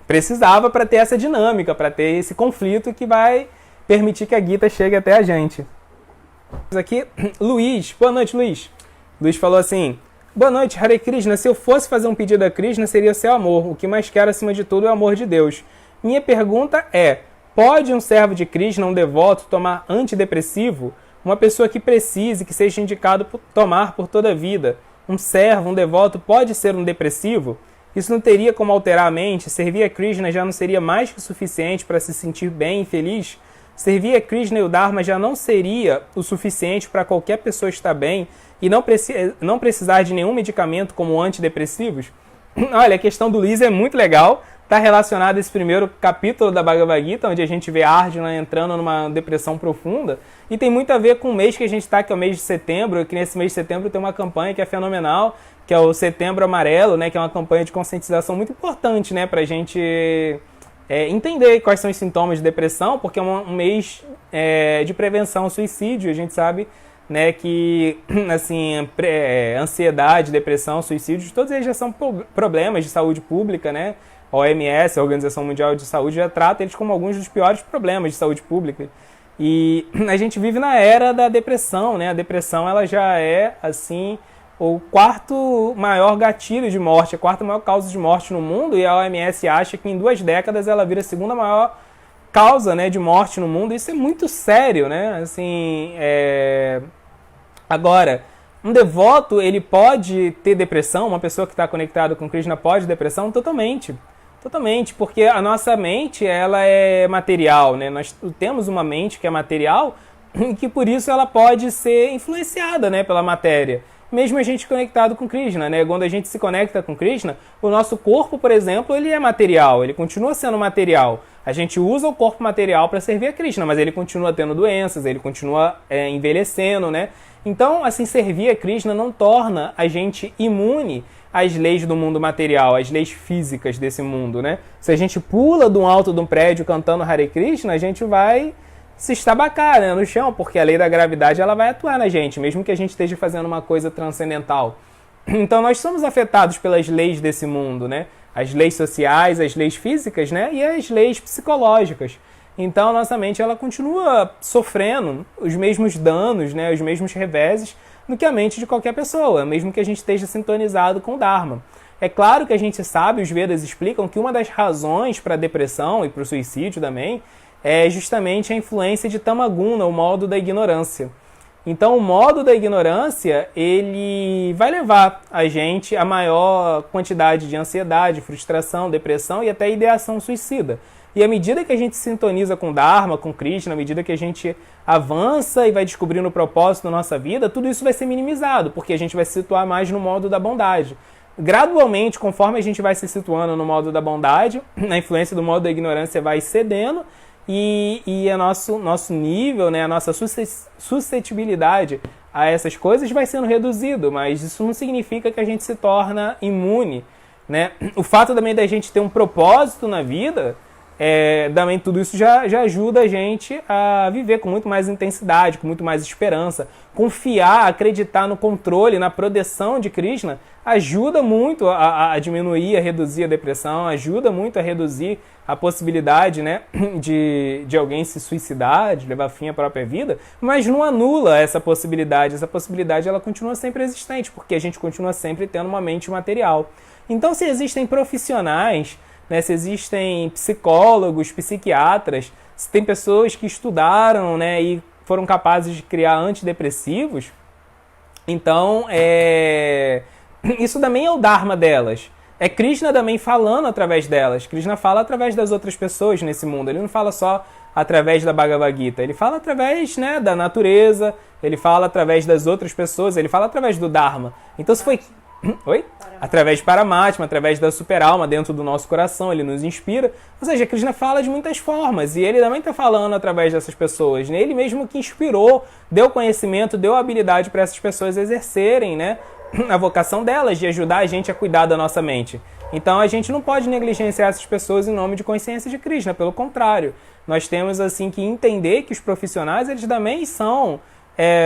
Precisava para ter essa dinâmica, para ter esse conflito que vai permitir que a Gita chegue até a gente. Aqui, Luiz. Boa noite, Luiz. Luiz falou assim... Boa noite, Hare Krishna. Se eu fosse fazer um pedido a Krishna, seria seu amor. O que mais quero, acima de tudo, é o amor de Deus. Minha pergunta é... Pode um servo de Krishna, um devoto, tomar antidepressivo? Uma pessoa que precise, que seja indicado tomar por toda a vida. Um servo, um devoto, pode ser um depressivo? Isso não teria como alterar a mente? Servir a Krishna já não seria mais que suficiente para se sentir bem e feliz? Servir a Krishna e o Dharma já não seria o suficiente para qualquer pessoa estar bem e não precisar de nenhum medicamento como antidepressivos? Olha, a questão do Luiz é muito legal. Está relacionado a esse primeiro capítulo da Bhagavad Gita, onde a gente vê Arjuna entrando numa depressão profunda. E tem muito a ver com o mês que a gente está, que é o mês de setembro, que nesse mês de setembro tem uma campanha que é fenomenal, que é o Setembro Amarelo, né, que é uma campanha de conscientização muito importante, né, para a gente entender quais são os sintomas de depressão, porque é um mês de prevenção ao suicídio. A gente sabe, né, que assim, ansiedade, depressão, suicídio, todos eles já são problemas de saúde pública, né? A OMS, a Organização Mundial de Saúde, já trata eles como alguns dos piores problemas de saúde pública. E a gente vive na era da depressão, né? A depressão, ela já é, assim, o quarto maior gatilho de morte, a quarta maior causa de morte no mundo, e a OMS acha que em 2 décadas ela vira a segunda maior causa, né, de morte no mundo. Isso é muito sério, né? Assim, Agora, um devoto, ele pode ter depressão? Uma pessoa que está conectada com Krishna pode ter depressão? Totalmente. Totalmente, porque a nossa mente, ela é material, né? Nós temos uma mente que é material e que por isso ela pode ser influenciada, né, pela matéria. Mesmo a gente conectado com Krishna, né? Quando a gente se conecta com Krishna, o nosso corpo, por exemplo, ele é material, ele continua sendo material. A gente usa o corpo material para servir a Krishna, mas ele continua tendo doenças, ele continua envelhecendo, né? Então, assim, servir a Krishna não torna a gente imune às leis do mundo material, às leis físicas desse mundo, né? Se a gente pula do alto de um prédio cantando Hare Krishna, a gente vai se estabacar, né, no chão, porque a lei da gravidade ela vai atuar na gente, mesmo que a gente esteja fazendo uma coisa transcendental. Então nós somos afetados pelas leis desse mundo, né? As leis sociais, as leis físicas, né? E as leis psicológicas. Então a nossa mente ela continua sofrendo os mesmos danos, né? Os mesmos reveses do que a mente de qualquer pessoa, mesmo que a gente esteja sintonizado com o Dharma. É claro que a gente sabe, os Vedas explicam que uma das razões para a depressão e para o suicídio também é justamente a influência de Tamaguna, o modo da ignorância. Então, o modo da ignorância, ele vai levar a gente a maior quantidade de ansiedade, frustração, depressão e até ideação suicida. E à medida que a gente sintoniza com Dharma, com Krishna, à medida que a gente avança e vai descobrindo o propósito da nossa vida, tudo isso vai ser minimizado, porque a gente vai se situar mais no modo da bondade. Gradualmente, conforme a gente vai se situando no modo da bondade, a influência do modo da ignorância vai cedendo, e o nosso nível, né, a nossa suscetibilidade a essas coisas vai sendo reduzido, mas isso não significa que a gente se torna imune, né? O fato também da gente ter um propósito na vida, também tudo isso já ajuda a gente a viver com muito mais intensidade, com muito mais esperança. Confiar, acreditar no controle, na proteção de Krishna, ajuda muito a diminuir, a reduzir a depressão, ajuda muito a reduzir a possibilidade, né, de alguém se suicidar, de levar fim à própria vida, mas não anula essa possibilidade. Essa possibilidade ela continua sempre existente, porque a gente continua sempre tendo uma mente material. Então, se existem profissionais, né, se existem psicólogos, psiquiatras, se tem pessoas que estudaram, né, e foram capazes de criar antidepressivos, então isso também é o Dharma delas. é Krishna também falando através delas. Krishna fala através das outras pessoas nesse mundo. Ele não fala só através da Bhagavad Gita. Ele fala através, né, da natureza, ele fala através das outras pessoas, ele fala através do Dharma. Então se foi... Oi? Através de Paramatma, através da super-alma dentro do nosso coração, ele nos inspira. Ou seja, Krishna fala de muitas formas, e ele também está falando através dessas pessoas, né? Ele mesmo que inspirou, deu conhecimento, deu habilidade para essas pessoas exercerem, né, a vocação delas, de ajudar a gente a cuidar da nossa mente. Então a gente não pode negligenciar essas pessoas em nome de consciência de Krishna, pelo contrário. Nós temos assim que entender que os profissionais, eles também são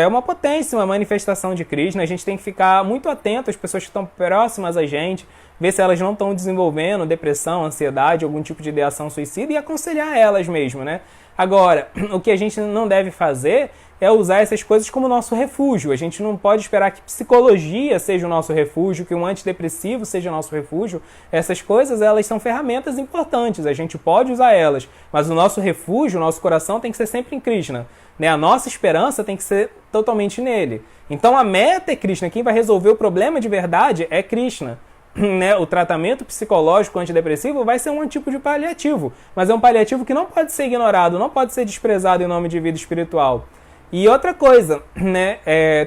uma potência, uma manifestação de Krishna. A gente tem que ficar muito atento às pessoas que estão próximas a gente, ver se elas não estão desenvolvendo depressão, ansiedade, algum tipo de ideação suicida e aconselhar elas mesmo, né? Agora, o que a gente não deve fazer é usar essas coisas como nosso refúgio. A gente não pode esperar que psicologia seja o nosso refúgio, que um antidepressivo seja o nosso refúgio. Essas coisas, elas são ferramentas importantes, a gente pode usar elas, mas o nosso refúgio, o nosso coração tem que ser sempre em Krishna, né? A nossa esperança tem que ser totalmente nele. Então a meta é Krishna, quem vai resolver o problema de verdade é Krishna. Né? O tratamento psicológico antidepressivo vai ser um tipo de paliativo, mas é um paliativo que não pode ser ignorado, não pode ser desprezado em nome de vida espiritual. E outra coisa, né?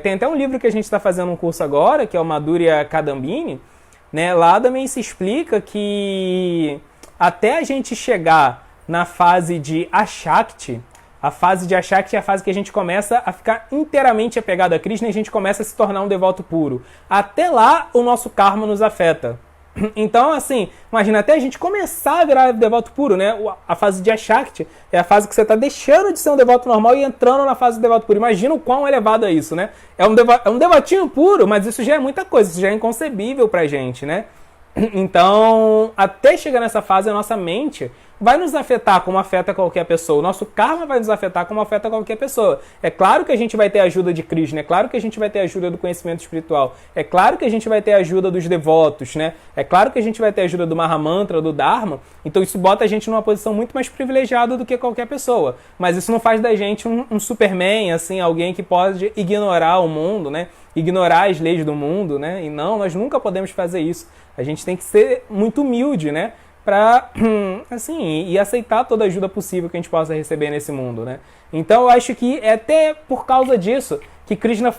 Tem até um livro que a gente está fazendo um curso agora, que é o Madhurya Kadambini, né? Lá também se explica que até a gente chegar na fase de Ashakti, a fase de Ashakti é a fase que a gente começa a ficar inteiramente apegado a Krishna e a gente começa a se tornar um devoto puro. Até lá, o nosso karma nos afeta. Então, assim, imagina, até a gente começar a virar devoto puro, né? A fase de Ashakti é a fase que você está deixando de ser um devoto normal e entrando na fase do devoto puro. Imagina o quão elevado é isso, né? É um devotinho puro, mas isso já é muita coisa, isso já é inconcebível pra gente, né? Então, até chegar nessa fase, a nossa mente vai nos afetar como afeta qualquer pessoa. O nosso karma vai nos afetar como afeta qualquer pessoa. É claro que a gente vai ter a ajuda de Krishna, é claro que a gente vai ter a ajuda do conhecimento espiritual, é claro que a gente vai ter a ajuda dos devotos, né? É claro que a gente vai ter a ajuda do Mahamantra, do Dharma. Então isso bota a gente numa posição muito mais privilegiada do que qualquer pessoa. Mas isso não faz da gente um Superman, assim, alguém que pode ignorar o mundo, né? Ignorar as leis do mundo, né? E não, nós nunca podemos fazer isso. A gente tem que ser muito humilde, né? Para, assim, e aceitar toda a ajuda possível que a gente possa receber nesse mundo, né? Então eu acho que é até por causa disso que Krishna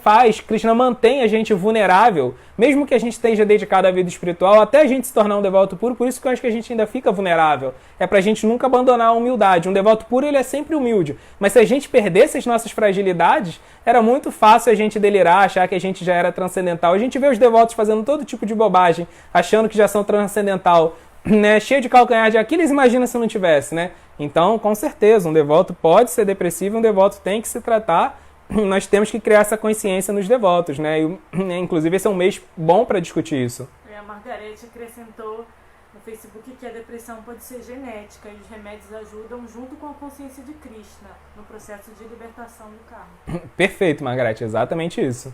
mantém a gente vulnerável, mesmo que a gente esteja dedicado à vida espiritual, até a gente se tornar um devoto puro. Por isso que eu acho que a gente ainda fica vulnerável. É pra gente nunca abandonar a humildade. Um devoto puro, ele é sempre humilde. Mas se a gente perdesse as nossas fragilidades, era muito fácil a gente delirar, achar que a gente já era transcendental. A gente vê os devotos fazendo todo tipo de bobagem, achando que já são transcendental, né? Cheio de calcanhar de Aquiles, imagina se não tivesse, né? Então, com certeza, um devoto pode ser depressivo, um devoto tem que se tratar. Nós temos que criar essa consciência nos devotos, né? Inclusive, esse é um mês bom para discutir isso. A Margarete acrescentou no Facebook que a depressão pode ser genética e os remédios ajudam junto com a consciência de Krishna no processo de libertação do karma. Perfeito, Margarete, exatamente isso.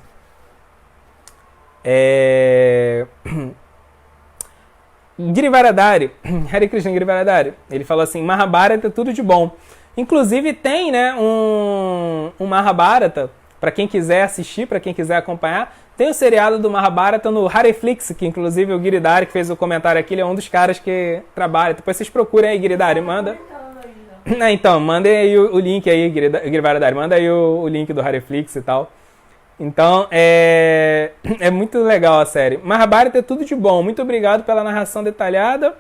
Girivaradari, Hare Krishna Girivaradari, ele falou assim, Mahabharata é tudo de bom. Inclusive tem, né, um Mahabharata, para quem quiser assistir, para quem quiser acompanhar, tem o seriado do Mahabharata no Hareflix, que inclusive o Giridhari, que fez o comentário aqui, ele é um dos caras que trabalha. Depois vocês procurem aí, Giridhari, manda... Então, mandem aí o link aí, Girivaradari, manda aí o link do Hareflix e tal. Então, é muito legal a série. Mahabharata é tudo de bom. Muito obrigado pela narração detalhada.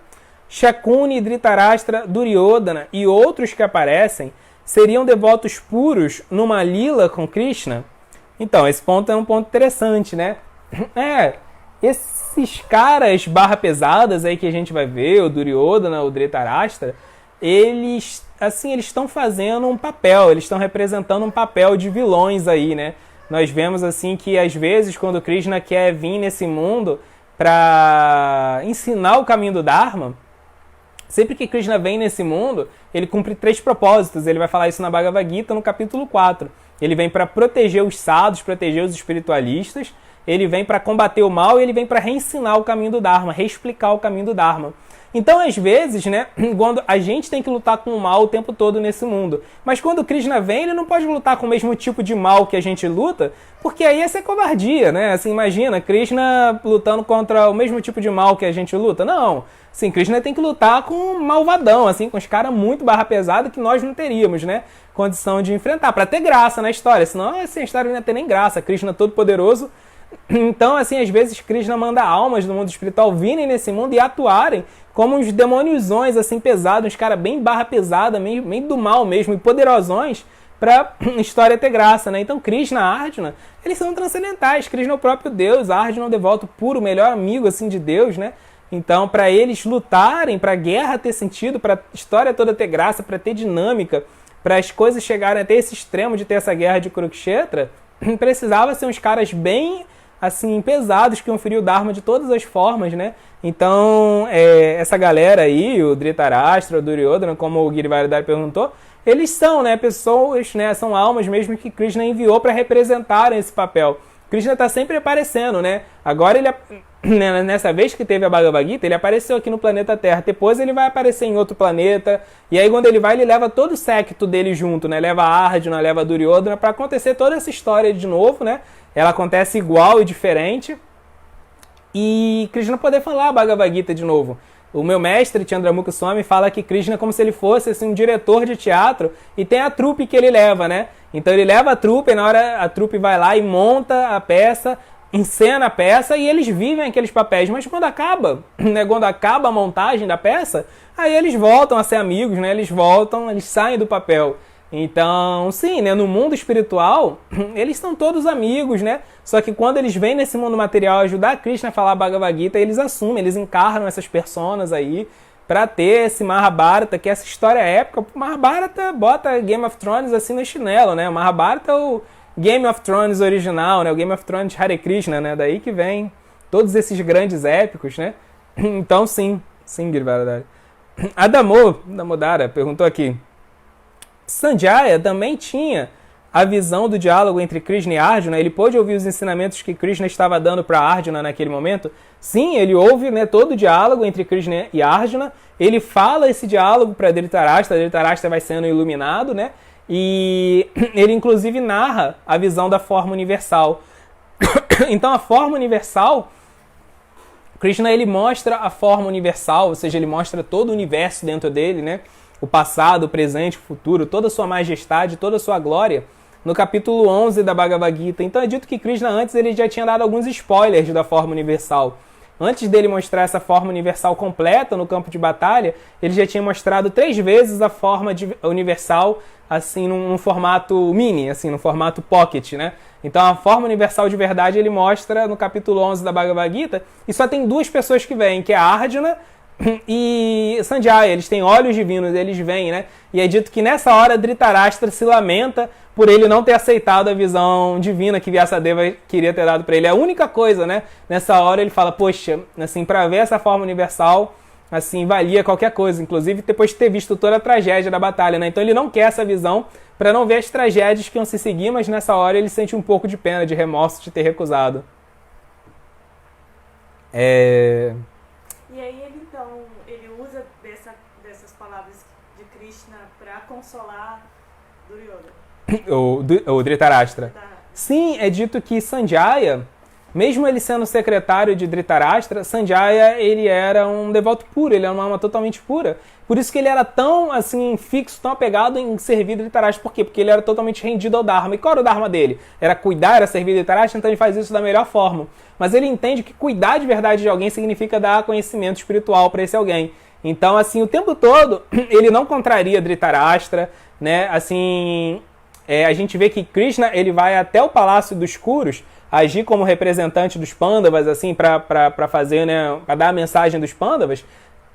Shakuni, Dhritarashtra, Duryodhana e outros que aparecem seriam devotos puros numa lila com Krishna? Então, esse ponto é um ponto interessante, né? Esses caras barra pesadas aí que a gente vai ver, o Duryodhana, o Dhritarashtra, eles estão fazendo um papel, eles estão representando um papel de vilões aí, né? Nós vemos assim que às vezes quando Krishna quer vir nesse mundo para ensinar o caminho do Dharma, sempre que Krishna vem nesse mundo, ele cumpre 3 propósitos. Ele vai falar isso na Bhagavad Gita no capítulo 4. Ele vem para proteger os sadhus, proteger os espiritualistas, ele vem para combater o mal e ele vem para reensinar o caminho do Dharma, reexplicar o caminho do Dharma. Então, às vezes, né, quando a gente tem que lutar com o mal o tempo todo nesse mundo. Mas quando Krishna vem, ele não pode lutar com o mesmo tipo de mal que a gente luta, porque aí ia ser covardia, né? Assim, imagina, Krishna lutando contra o mesmo tipo de mal que a gente luta. Não. Sim, Krishna tem que lutar com um malvadão, assim, com os caras muito barra pesada que nós não teríamos, né, condição de enfrentar, para ter graça na história. Senão, assim, a história não ia ter nem graça. Krishna todo poderoso. Então, assim, às vezes Krishna manda almas do mundo espiritual virem nesse mundo e atuarem como uns demôniozões, assim, pesados, uns caras bem barra pesada, meio do mal mesmo, e poderosões, pra história ter graça, né? Então, Krishna, Arjuna, eles são transcendentais. Krishna é o próprio Deus, Arjuna é o devoto puro, o melhor amigo, assim, de Deus, né? Então, para eles lutarem, para a guerra ter sentido, para a história toda ter graça, para ter dinâmica, para as coisas chegarem até esse extremo de ter essa guerra de Kurukshetra, precisava ser uns caras bem, assim, pesados, que iam ferir o Dharma de todas as formas, né? Então, essa galera aí, o Dhritarashtra, o Duryodhana, como o Girivardhari perguntou, eles são, né, pessoas, né, são almas mesmo que Krishna enviou para representarem esse papel. Krishna está sempre aparecendo, né? Agora ele, nessa vez que teve a Bhagavad Gita, ele apareceu aqui no planeta Terra. Depois ele vai aparecer em outro planeta. E aí quando ele vai, ele leva todo o séquito dele junto, né? Leva Arjuna, leva Duryodhana, para acontecer toda essa história de novo, né? Ela acontece igual e diferente. E Krishna poder falar a Bhagavad Gita de novo. O meu mestre, Chandramukha Swami, fala que Krishna é como se ele fosse assim, um diretor de teatro e tem a trupe que ele leva, né? Então ele leva a trupe e na hora a trupe vai lá e monta a peça, encena a peça e eles vivem aqueles papéis. Mas quando acaba, né, quando acaba a montagem da peça, aí eles voltam a ser amigos, né? Eles voltam, eles saem do papel. Então, sim, né, no mundo espiritual, eles são todos amigos, né? Só que quando eles vêm nesse mundo material ajudar Krishna a falar Bhagavad Gita, eles assumem, eles encarnam essas personas aí pra ter esse Mahabharata, que é essa história épica. O Mahabharata bota Game of Thrones assim no chinelo, né? O Mahabharata é o Game of Thrones original, né? O Game of Thrones de Hare Krishna, né? Daí que vem todos esses grandes épicos, né? Então, sim, Girivardhari. Damodara perguntou aqui. Sanjaya também tinha a visão do diálogo entre Krishna e Arjuna. Ele pôde ouvir os ensinamentos que Krishna estava dando para Arjuna naquele momento? Sim, ele ouve, né, todo o diálogo entre Krishna e Arjuna. Ele fala esse diálogo para Dhritarashtra. Dhritarashtra vai sendo iluminado, né? E ele inclusive narra a visão da forma universal. Então a forma universal, Krishna ele mostra a forma universal, ou seja, ele mostra todo o universo dentro dele, né? O passado, o presente, o futuro, toda a sua majestade, toda a sua glória, no capítulo 11 da Bhagavad Gita. Então é dito que Krishna antes ele já tinha dado alguns spoilers da forma universal. Antes dele mostrar essa forma universal completa no campo de batalha, ele já tinha mostrado 3 vezes a forma universal assim num formato mini, assim, no formato pocket, né? Então a forma universal de verdade ele mostra no capítulo 11 da Bhagavad Gita, e só tem 2 pessoas que vêm, que é Arjuna e Sanjaya. Eles têm olhos divinos, eles vêm, né? E é dito que nessa hora Dhritarashtra se lamenta por ele não ter aceitado a visão divina que Vyasadeva queria ter dado para ele. É a única coisa, né? Nessa hora ele fala, poxa, assim, para ver essa forma universal, assim, valia qualquer coisa, inclusive depois de ter visto toda a tragédia da batalha, né? Então ele não quer essa visão para não ver as tragédias que iam se seguir, mas nessa hora ele sente um pouco de pena, de remorso de ter recusado. E aí ele usa dessas palavras de Krishna para consolar Duryodhana. O Dhritarashtra. Sim, é dito que Sanjaya, mesmo ele sendo secretário de Dhritarashtra, Sanjaya ele era um devoto puro, ele era uma alma totalmente pura. Por isso que ele era tão assim, fixo, tão apegado em servir Dhritarashtra. Por quê? Porque ele era totalmente rendido ao Dharma. E qual era o Dharma dele? Era cuidar, era servir Dhritarashtra, então ele faz isso da melhor forma. Mas ele entende que cuidar de verdade de alguém significa dar conhecimento espiritual para esse alguém. Então, assim, o tempo todo, ele não contraria Dhritarashtra, né? Assim, a gente vê que Krishna, ele vai até o Palácio dos Kurus, agir como representante dos Pandavas, assim, para fazer, né, para dar a mensagem dos Pandavas.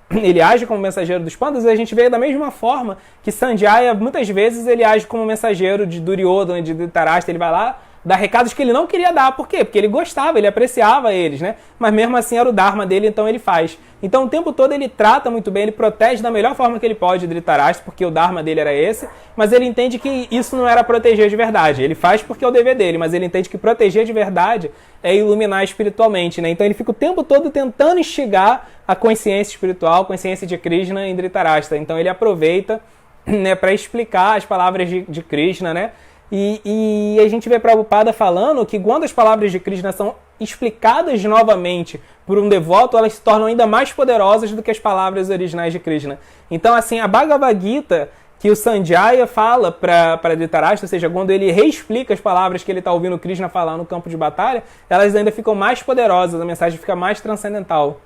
Ele age como mensageiro dos Pandavas, e a gente vê da mesma forma que Sanjaya, muitas vezes, ele age como mensageiro de Duryodhana e de Dhritarashtra. Ele vai lá dar recados que ele não queria dar. Por quê? Porque ele gostava, ele apreciava eles, né? Mas mesmo assim era o Dharma dele, então ele faz. Então o tempo todo ele trata muito bem, ele protege da melhor forma que ele pode Dhritarashtra, porque o Dharma dele era esse, mas ele entende que isso não era proteger de verdade. Ele faz porque é o dever dele, mas ele entende que proteger de verdade é iluminar espiritualmente, né? Então ele fica o tempo todo tentando instigar a consciência espiritual, a consciência de Krishna em Dhritarashtra. Então ele aproveita, né, para explicar as palavras de Krishna, né? E a gente vê Prabhupada falando que quando as palavras de Krishna são explicadas novamente por um devoto, elas se tornam ainda mais poderosas do que as palavras originais de Krishna. Então, assim, a Bhagavad Gita, que o Sanjaya fala para Dhritarashtra, ou seja, quando ele reexplica as palavras que ele está ouvindo Krishna falar no campo de batalha, elas ainda ficam mais poderosas, a mensagem fica mais transcendental.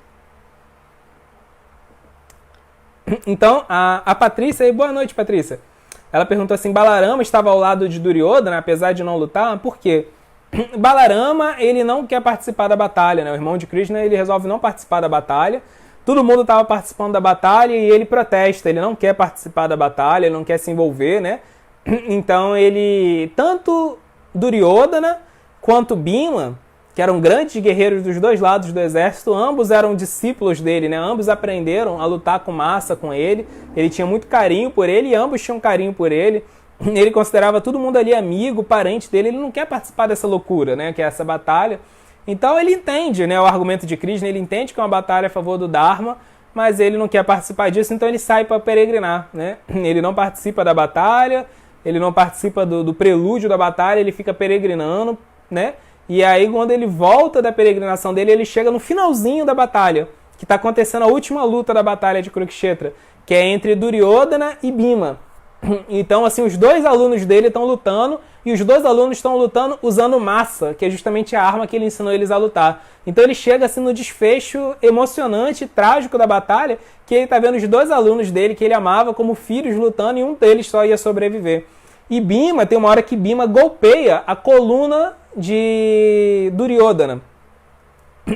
Então, a Patrícia, boa noite, Patrícia. Ela perguntou assim, Balarama estava ao lado de Duryodhana, apesar de não lutar? Por quê? Balarama, ele não quer participar da batalha, né? O irmão de Krishna, ele resolve não participar da batalha. Todo mundo estava participando da batalha e ele protesta, ele não quer participar da batalha, ele não quer se envolver, né? Então ele, tanto Duryodhana quanto Bhima, que eram grandes guerreiros dos dois lados do exército, ambos eram discípulos dele, né? Ambos aprenderam a lutar com massa com ele, ele tinha muito carinho por ele e ambos tinham carinho por ele. Ele considerava todo mundo ali amigo, parente dele, ele não quer participar dessa loucura, né? Que é essa batalha. Então ele entende, né, o argumento de Krishna, ele entende que é uma batalha a favor do Dharma, mas ele não quer participar disso, então ele sai para peregrinar, né? Ele não participa da batalha, ele não participa do prelúdio da batalha, ele fica peregrinando, né? E aí, quando ele volta da peregrinação dele, ele chega no finalzinho da batalha, que está acontecendo a última luta da batalha de Kurukshetra, que é entre Duryodhana e Bhima. Então, assim, os dois alunos dele estão lutando, e os dois alunos estão lutando usando massa, que é justamente a arma que ele ensinou eles a lutar. Então ele chega assim no desfecho emocionante, trágico da batalha, que ele está vendo os dois alunos dele, que ele amava, como filhos lutando, e um deles só ia sobreviver. E Bhima, tem uma hora que Bhima golpeia a coluna de Duryodhana.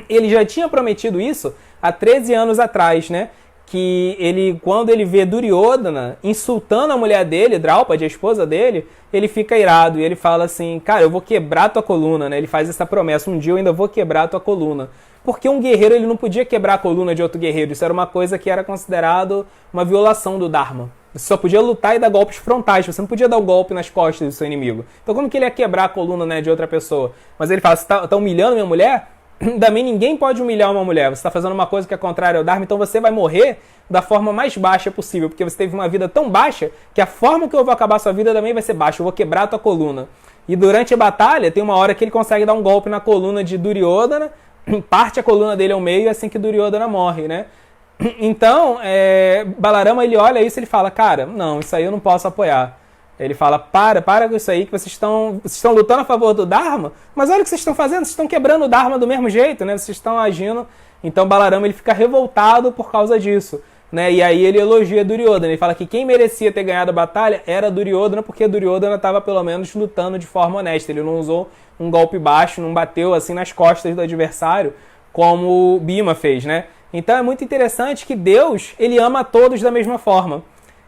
Ele já tinha prometido isso há 13 anos atrás, né? Que ele, quando ele vê Duryodhana insultando a mulher dele, Draupadi, a esposa dele, ele fica irado e ele fala assim, cara, eu vou quebrar tua coluna, né? Ele faz essa promessa, um dia eu ainda vou quebrar tua coluna. Porque um guerreiro, ele não podia quebrar a coluna de outro guerreiro, isso era uma coisa que era considerado uma violação do Dharma. Você só podia lutar e dar golpes frontais, você não podia dar um golpe nas costas do seu inimigo. Então como que ele ia quebrar a coluna, né, de outra pessoa? Mas ele fala, você tá humilhando minha mulher? Também ninguém pode humilhar uma mulher. Você está fazendo uma coisa que é contrária ao Dharma, então você vai morrer da forma mais baixa possível, porque você teve uma vida tão baixa que a forma que eu vou acabar a sua vida também vai ser baixa. Eu vou quebrar a tua coluna. E durante a batalha, tem uma hora que ele consegue dar um golpe na coluna de Duryodhana, parte a coluna dele ao meio, assim que Duryodhana morre, né? Então, Balarama, ele olha isso e ele fala, cara, não, isso aí eu não posso apoiar. Ele fala, para com isso aí, que vocês estão lutando a favor do Dharma, mas olha o que vocês estão fazendo, vocês estão quebrando o Dharma do mesmo jeito, né? Vocês estão agindo. Então Balarama, ele fica revoltado por causa disso, né? E aí ele elogia Duryodhana, ele fala que quem merecia ter ganhado a batalha era Duryodhana, porque Duryodhana estava pelo menos lutando de forma honesta, ele não usou um golpe baixo, não bateu assim nas costas do adversário, como Bhima fez, né? Então é muito interessante que Deus, ele ama a todos da mesma forma,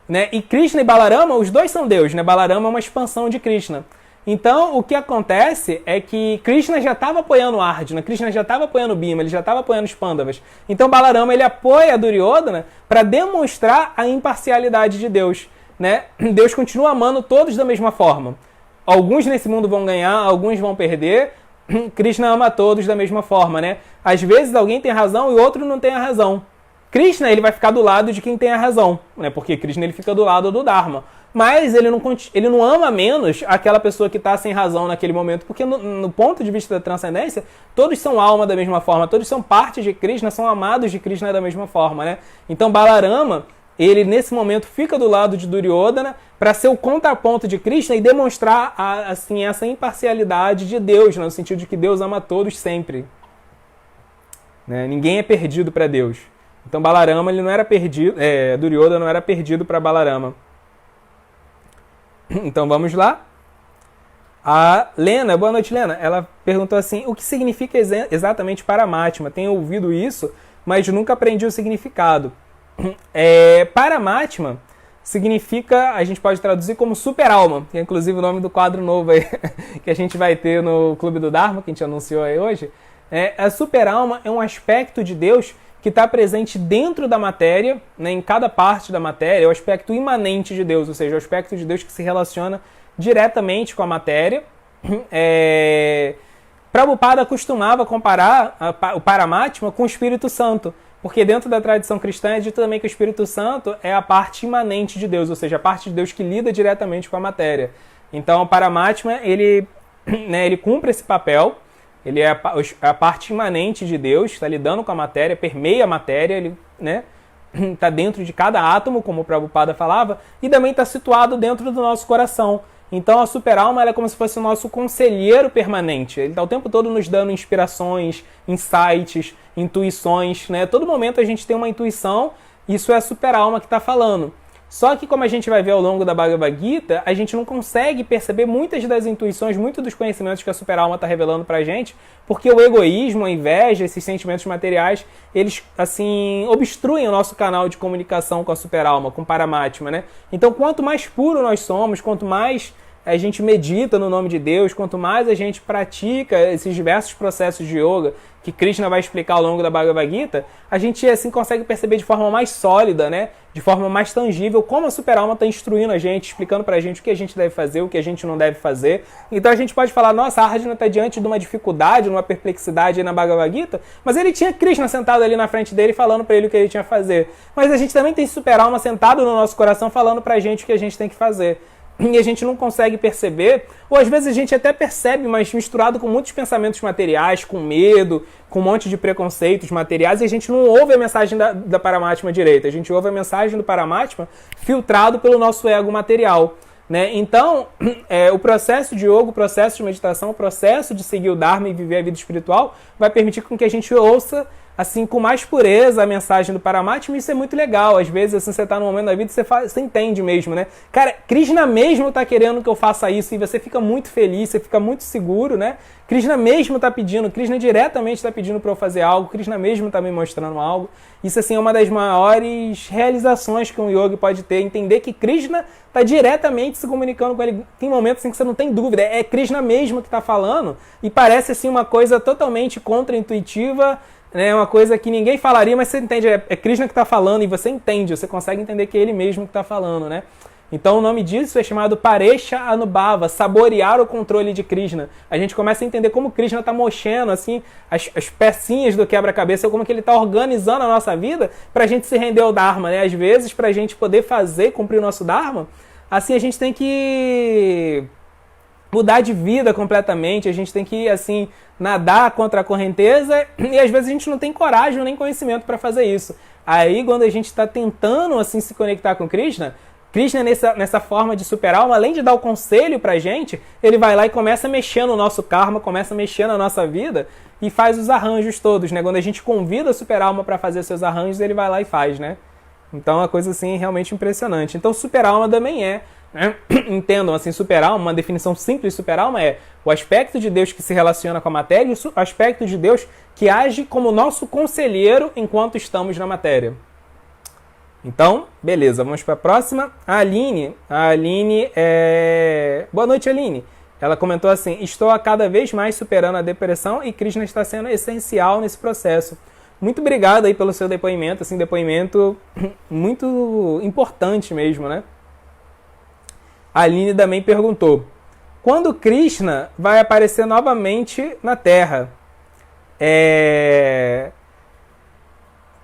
né? E Krishna e Balarama, os dois são Deus, né? Balarama é uma expansão de Krishna. Então o que acontece é que Krishna já estava apoiando Arjuna, Krishna já estava apoiando Bhima, ele já estava apoiando os Pandavas. Então Balarama, ele apoia Duryodhana para demonstrar a imparcialidade de Deus, né? Deus continua amando todos da mesma forma. Alguns nesse mundo vão ganhar, alguns vão perder. Krishna ama todos da mesma forma, né? Às vezes alguém tem razão e o outro não tem a razão. Krishna, ele vai ficar do lado de quem tem a razão, né? Porque Krishna, ele fica do lado do Dharma. Mas ele não ama menos aquela pessoa que está sem razão naquele momento, porque no ponto de vista da transcendência, todos são alma da mesma forma, todos são parte de Krishna, são amados de Krishna da mesma forma, né? Então Balarama, ele nesse momento fica do lado de Duryodhana para ser o contraponto de Krishna e demonstrar assim, essa imparcialidade de Deus, né? No sentido de que Deus ama todos sempre, né? Ninguém é perdido para Deus. Então Balarama, ele não era perdido, Duryodhana não era perdido para Balarama. Então vamos lá. A Lena, boa noite, Lena. Ela perguntou assim, o que significa exatamente Paramatma? Tenho ouvido isso, mas nunca aprendi o significado. Paramatma significa, a gente pode traduzir como super-alma, que é inclusive o nome do quadro novo aí, que a gente vai ter no Clube do Dharma, que a gente anunciou aí hoje. A super-alma é um aspecto de Deus que está presente dentro da matéria, né, em cada parte da matéria, é o aspecto imanente de Deus, ou seja, é o aspecto de Deus que se relaciona diretamente com a matéria. Prabhupada costumava comparar o Paramatma com o Espírito Santo, porque dentro da tradição cristã é dito também que o Espírito Santo é a parte imanente de Deus, ou seja, a parte de Deus que lida diretamente com a matéria. Então o Paramatma, ele cumpre esse papel, ele é a parte imanente de Deus, está lidando com a matéria, permeia a matéria, ele está dentro de cada átomo, como o Prabhupada falava, e também está situado dentro do nosso coração. Então a super-alma ela é como se fosse o nosso conselheiro permanente. Ele está o tempo todo nos dando inspirações, insights, intuições. Né? Todo momento a gente tem uma intuição, isso é a super-alma que está falando. Só que, como a gente vai ver ao longo da Bhagavad Gita, a gente não consegue perceber muitas das intuições, muitos dos conhecimentos que a super-alma está revelando para a gente, porque o egoísmo, a inveja, esses sentimentos materiais, eles, assim, obstruem o nosso canal de comunicação com a super-alma, com o Paramatma, né? Então, quanto mais puro nós somos, quanto mais a gente medita no nome de Deus, quanto mais a gente pratica esses diversos processos de yoga que Krishna vai explicar ao longo da Bhagavad Gita, a gente assim consegue perceber de forma mais sólida, né? De forma mais tangível, como a super-alma está instruindo a gente, explicando pra gente o que a gente deve fazer, o que a gente não deve fazer. Então a gente pode falar, nossa, a Arjuna está diante de uma dificuldade, uma perplexidade aí na Bhagavad Gita, mas ele tinha Krishna sentado ali na frente dele falando para ele o que ele tinha que fazer. Mas a gente também tem super-alma sentado no nosso coração falando pra gente o que a gente tem que fazer. E a gente não consegue perceber, ou às vezes a gente até percebe, mas misturado com muitos pensamentos materiais, com medo, com um monte de preconceitos materiais, e a gente não ouve a mensagem da Paramatma direita, a gente ouve a mensagem do Paramatma filtrado pelo nosso ego material. Né? Então, o processo de yoga, o processo de meditação, o processo de seguir o Dharma e viver a vida espiritual vai permitir com que a gente ouça assim, com mais pureza a mensagem do Paramatma, e isso é muito legal. Às vezes, assim, você está num momento da vida e você entende mesmo, né? Cara, Krishna mesmo está querendo que eu faça isso, e você fica muito feliz, você fica muito seguro, né? Krishna mesmo está pedindo, Krishna diretamente está pedindo para eu fazer algo, Krishna mesmo está me mostrando algo. Isso, assim, é uma das maiores realizações que um yogi pode ter, entender que Krishna está diretamente se comunicando com ele. Tem momentos em que você não tem dúvida, é Krishna mesmo que está falando, e parece, assim, uma coisa totalmente contra-intuitiva, é uma coisa que ninguém falaria, mas você entende, é Krishna que está falando, e você entende, você consegue entender que é ele mesmo que está falando, né? Então o nome disso é chamado Paresha Anubhava, saborear o controle de Krishna. A gente começa a entender como Krishna está mostrando assim, as pecinhas do quebra-cabeça, como que ele está organizando a nossa vida para a gente se render ao Dharma, né? Às vezes, para a gente poder cumprir o nosso Dharma, assim a gente tem que mudar de vida completamente, a gente tem que, assim, nadar contra a correnteza, e às vezes a gente não tem coragem nem conhecimento para fazer isso. Aí, quando a gente está tentando, assim, se conectar com Krishna, nessa forma de super-alma, além de dar o conselho pra gente, ele vai lá e começa a mexer no nosso karma, começa a mexer na nossa vida e faz os arranjos todos, né? Quando a gente convida a super-alma para fazer seus arranjos, ele vai lá e faz, né? Então é uma coisa, assim, realmente impressionante. Então super-alma também é, né? Entendam, assim, super-alma, uma definição simples de super-alma é o aspecto de Deus que se relaciona com a matéria e o aspecto de Deus que age como nosso conselheiro enquanto estamos na matéria. Então, beleza, vamos para a próxima. A Aline Boa noite, Aline. Ela comentou assim, estou a cada vez mais superando a depressão e Krishna está sendo essencial nesse processo. Muito obrigado aí pelo seu depoimento, assim, depoimento muito importante mesmo, né? A Aline também perguntou, quando Krishna vai aparecer novamente na Terra?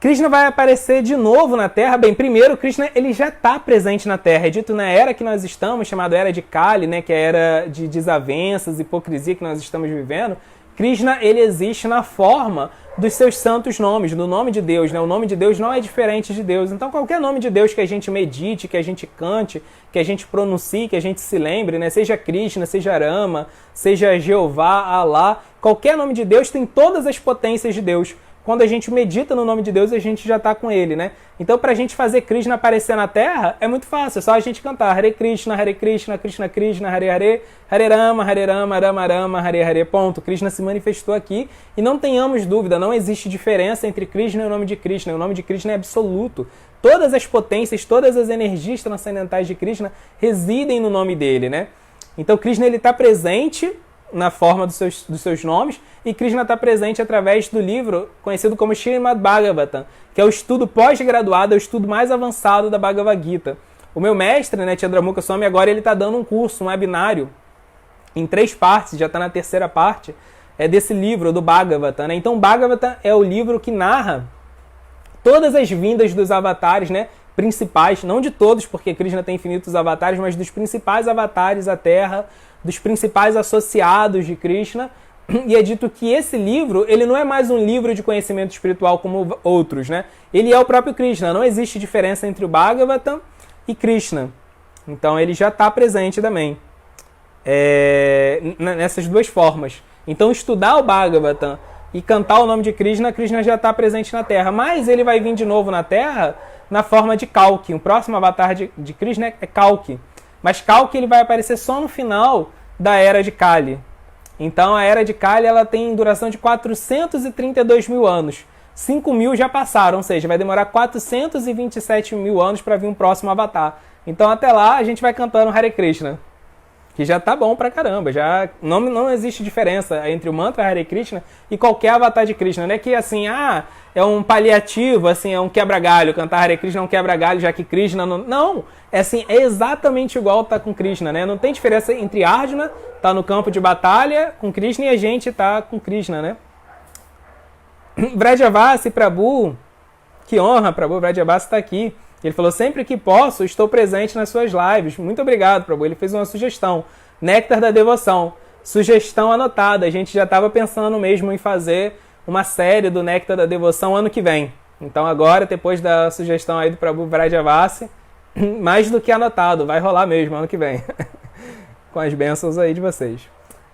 Krishna vai aparecer de novo na Terra. Bem, primeiro, Krishna ele já está presente na Terra. É dito na era que nós estamos, chamada Era de Kali, né, que é a era de desavenças, hipocrisia que nós estamos vivendo. Krishna ele existe na forma dos seus santos nomes, do nome de Deus. Né? O nome de Deus não é diferente de Deus. Então, qualquer nome de Deus que a gente medite, que a gente cante, que a gente pronuncie, que a gente se lembre, né? Seja Krishna, seja Rama, seja Jeová, Alá, qualquer nome de Deus tem todas as potências de Deus. quando a gente medita no nome de Deus, a gente já está com ele, né? Então, para a gente fazer Krishna aparecer na Terra, é muito fácil, é só a gente cantar Hare Krishna, Krishna Krishna, Hare Hare, Hare Rama, Rama Rama, Hare Hare, ponto. Krishna se manifestou aqui e não tenhamos dúvida, não existe diferença entre Krishna e o nome de Krishna. O nome de Krishna é absoluto. Todas as potências, todas as energias transcendentais de Krishna residem no nome dele, né? Então, Krishna está presente na forma dos seus nomes, e Krishna está presente através do livro conhecido como Srimad Bhagavatam, que é o estudo pós-graduado, é o estudo mais avançado da Bhagavad Gita. O meu mestre, né, Chandramukha Swami, agora ele está dando um curso, um webinário, em 3 partes, já está na 3ª parte, desse livro, do Bhagavatam, né? Então, o Bhagavatam é o livro que narra todas as vindas dos avatares, né, principais, não de todos, porque Krishna tem infinitos avatares, mas dos principais avatares à Terra, dos principais associados de Krishna, e é dito que esse livro, ele não é mais um livro de conhecimento espiritual como outros, né? Ele é o próprio Krishna, não existe diferença entre o Bhagavatam e Krishna. Então ele já está presente também, nessas 2 formas. Então estudar o Bhagavatam e cantar o nome de Krishna, Krishna já está presente na Terra, mas ele vai vir de novo na Terra na forma de Kalki. O próximo avatar de Krishna é Kalki. Mas Kalki ele vai aparecer só no final da Era de Kali. Então a Era de Kali ela tem duração de 432 mil anos. 5 mil já passaram, ou seja, vai demorar 427 mil anos para vir um próximo avatar. Então até lá a gente vai cantando Hare Krishna, que já tá bom pra caramba. Já não existe diferença entre o mantra Hare Krishna e qualquer avatar de Krishna. Não é que assim, é um paliativo, assim, é um quebra-galho. Cantar Hare Krishna é um quebra-galho, já que Krishna não... Não, é assim, é exatamente igual tá com Krishna, né? Não tem diferença entre Arjuna, tá no campo de batalha com Krishna, e a gente tá com Krishna, né? Vrajavasi Prabhu, que honra, Prabhu, Vrajavasi tá aqui. Ele falou, sempre que posso, estou presente nas suas lives. Muito obrigado, Prabhu. Ele fez uma sugestão, Néctar da Devoção. Sugestão anotada, a gente já estava pensando mesmo em fazer uma série do Néctar da Devoção ano que vem. Então agora, depois da sugestão aí do Prabhu Vrajavasi, mais do que anotado, vai rolar mesmo ano que vem. Com as bênçãos aí de vocês.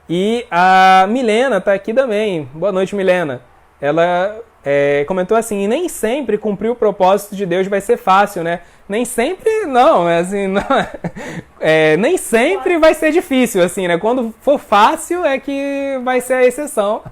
E a Milena está aqui também. Boa noite, Milena. Ela comentou assim, nem sempre cumprir o propósito de Deus vai ser fácil, né? Nem sempre, não, assim, não, nem sempre vai ser difícil, assim, né? Quando for fácil é que vai ser a exceção.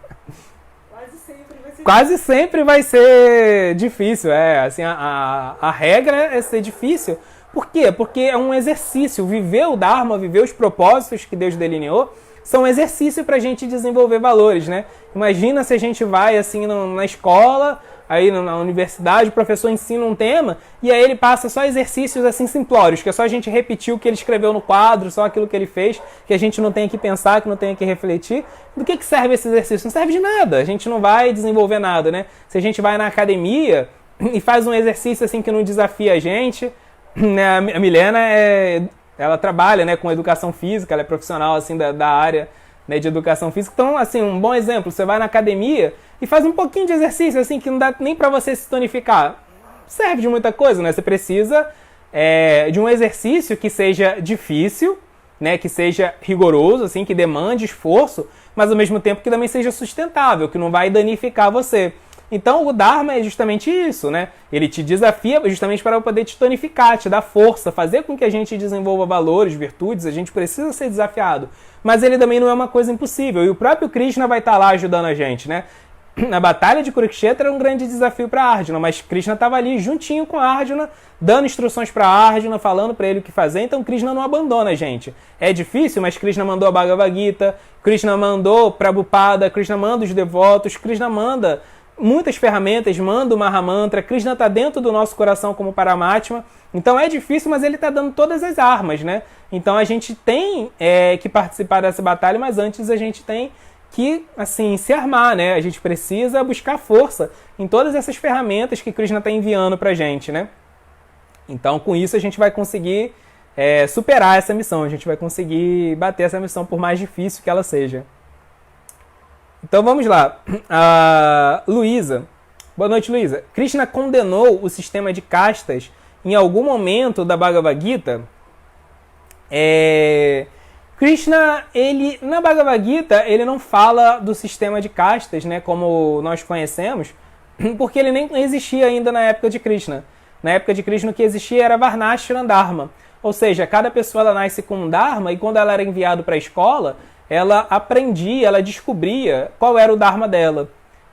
Quase sempre vai ser difícil, assim, a regra é ser difícil. Por quê? Porque é um exercício. Viver o Dharma, viver os propósitos que Deus delineou, são um exercício para a gente desenvolver valores, né? Imagina se a gente vai assim na escola, aí na universidade, o professor ensina um tema e aí ele passa só exercícios assim simplórios, que é só a gente repetir o que ele escreveu no quadro, só aquilo que ele fez, que a gente não tem que pensar, que não tem que refletir. Do que serve esse exercício? Não serve de nada, a gente não vai desenvolver nada, né? Se a gente vai na academia e faz um exercício assim que não desafia a gente, né? A Milena ela trabalha, né, com educação física, ela é profissional assim, da área, né, de educação física. Então, assim, um bom exemplo, você vai na academia e faz um pouquinho de exercício, assim, que não dá nem para você se tonificar. Serve de muita coisa, né? Você precisa de um exercício que seja difícil, né, que seja rigoroso, assim, que demande esforço, mas ao mesmo tempo que também seja sustentável, que não vai danificar você. Então o Dharma é justamente isso, né? Ele te desafia justamente para poder te tonificar, te dar força, fazer com que a gente desenvolva valores, virtudes, a gente precisa ser desafiado. Mas ele também não é uma coisa impossível, e o próprio Krishna vai estar lá ajudando a gente, né? A batalha de Kurukshetra era um grande desafio para Arjuna, mas Krishna estava ali juntinho com Arjuna, dando instruções para Arjuna, falando para ele o que fazer, então Krishna não abandona a gente. É difícil, mas Krishna mandou a Bhagavad Gita, Krishna mandou Prabhupada, Krishna manda os devotos, Krishna manda muitas ferramentas, manda o Mahamantra, Krishna está dentro do nosso coração como Paramatma, então é difícil, mas ele está dando todas as armas, né? Então a gente tem que participar dessa batalha, mas antes a gente tem que, assim, se armar, né? A gente precisa buscar força em todas essas ferramentas que Krishna está enviando para a gente, né? Então com isso a gente vai conseguir superar essa missão, a gente vai conseguir bater essa missão por mais difícil que ela seja. Então vamos lá. Luísa. Boa noite, Luísa. Krishna condenou o sistema de castas em algum momento da Bhagavad Gita? Krishna, na Bhagavad Gita, ele não fala do sistema de castas, né, como nós conhecemos, porque ele nem existia ainda na época de Krishna. Na época de Krishna o que existia era Varnashram Dharma. Ou seja, cada pessoa ela nasce com um Dharma e quando ela era enviada para a escola, ela aprendia, ela descobria qual era o Dharma dela.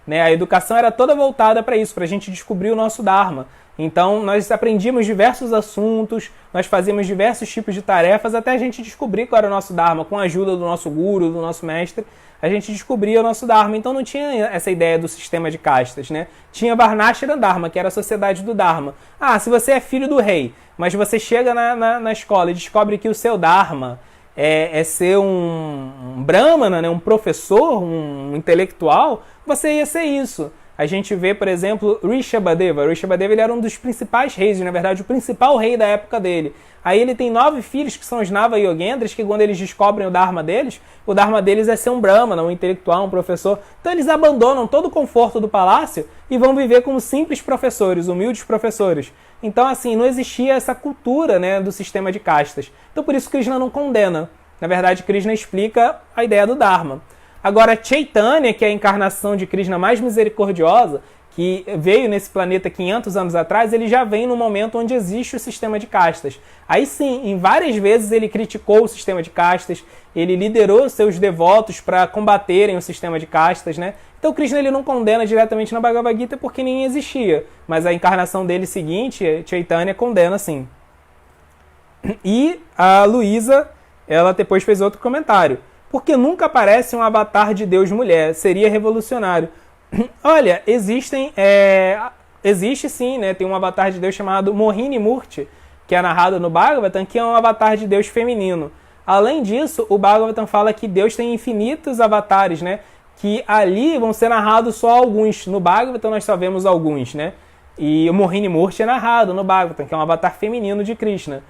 Né? A educação era toda voltada para isso, para a gente descobrir o nosso Dharma. Então, nós aprendíamos diversos assuntos, nós fazíamos diversos tipos de tarefas até a gente descobrir qual era o nosso Dharma. Com a ajuda do nosso guru, do nosso mestre, a gente descobria o nosso Dharma. Então, não tinha essa ideia do sistema de castas, né? Tinha Varnashram Dharma, que era a sociedade do Dharma. Ah, se você é filho do rei, mas você chega na escola e descobre que o seu Dharma é ser um brahmana, né? Um professor, um intelectual, você ia ser isso. A gente vê, por exemplo, Rishabhadeva. Rishabhadeva ele era um dos principais reis, na verdade, o principal rei da época dele. Aí ele tem 9 filhos, que são os Nava Yogendras, que quando eles descobrem o Dharma deles é ser um brahmana, um intelectual, um professor. Então eles abandonam todo o conforto do palácio e vão viver como simples professores, humildes professores. Então, assim, não existia essa cultura, né, do sistema de castas. Então, por isso Krishna não condena. Na verdade, Krishna explica a ideia do Dharma. Agora, Chaitanya, que é a encarnação de Krishna mais misericordiosa, que veio nesse planeta 500 anos atrás, ele já vem no momento onde existe o sistema de castas. Aí sim, em várias vezes ele criticou o sistema de castas, ele liderou seus devotos para combaterem o sistema de castas, né? Então Krishna ele não condena diretamente na Bhagavad Gita porque nem existia, mas a encarnação dele seguinte, Chaitanya, condena sim. E a Luísa, ela depois fez outro comentário. Porque nunca aparece um avatar de Deus mulher, seria revolucionário. Olha, existe sim, né? Tem um avatar de Deus chamado Mohini Murti, que é narrado no Bhagavatam, que é um avatar de Deus feminino. Além disso, o Bhagavatam fala que Deus tem infinitos avatares, né? Que ali vão ser narrados só alguns. No Bhagavatam nós só vemos alguns, né? E o Mohini Murti é narrado no Bhagavatam, que é um avatar feminino de Krishna.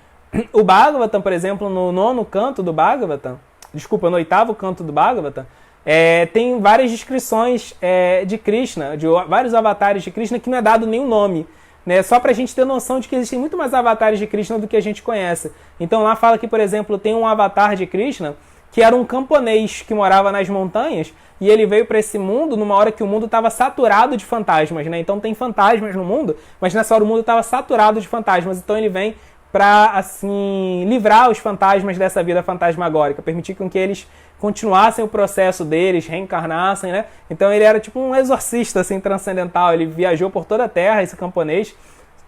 O Bhagavatam, por exemplo, no 9º canto do Bhagavatam, no 8º canto do Bhagavatam, tem várias descrições de Krishna, de vários avatares de Krishna, que não é dado nenhum nome, né? Só pra gente ter noção de que existem muito mais avatares de Krishna do que a gente conhece. Então lá fala que, por exemplo, tem um avatar de Krishna que era um camponês que morava nas montanhas e ele veio para esse mundo numa hora que o mundo estava saturado de fantasmas, né? Então tem fantasmas no mundo, mas nessa hora o mundo estava saturado de fantasmas. Então ele vem para, assim, livrar os fantasmas dessa vida fantasmagórica, permitir com que eles continuassem o processo deles, reencarnassem, né? Então ele era tipo um exorcista, assim, transcendental. Ele viajou por toda a Terra, esse camponês,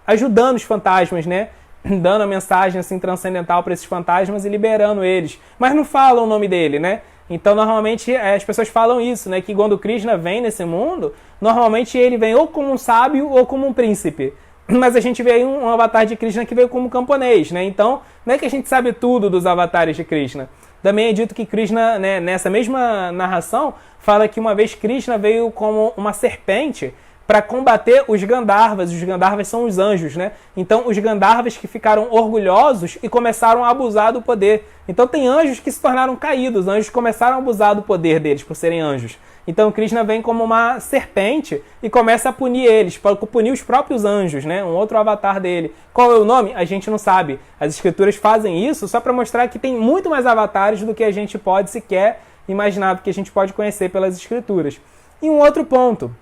ajudando os fantasmas, né? Dando a mensagem, assim, transcendental para esses fantasmas e liberando eles. Mas não falam o nome dele, né? Então, normalmente, as pessoas falam isso, né? Que quando Krishna vem nesse mundo, normalmente ele vem ou como um sábio ou como um príncipe. Mas a gente vê aí um avatar de Krishna que veio como camponês, né? Então, não é que a gente sabe tudo dos avatares de Krishna. Também é dito que Krishna, né, nessa mesma narração, fala que uma vez Krishna veio como uma serpente para combater os Gandharvas. Os Gandharvas são os anjos, né? Então, os Gandharvas que ficaram orgulhosos e começaram a abusar do poder. Então, tem anjos que se tornaram caídos. Anjos começaram a abusar do poder deles por serem anjos. Então, Krishna vem como uma serpente e começa a punir eles, para punir os próprios anjos, né? Um outro avatar dele. Qual é o nome? A gente não sabe. As escrituras fazem isso só para mostrar que tem muito mais avatares do que a gente pode sequer imaginar, do que a gente pode conhecer pelas escrituras. E um outro ponto.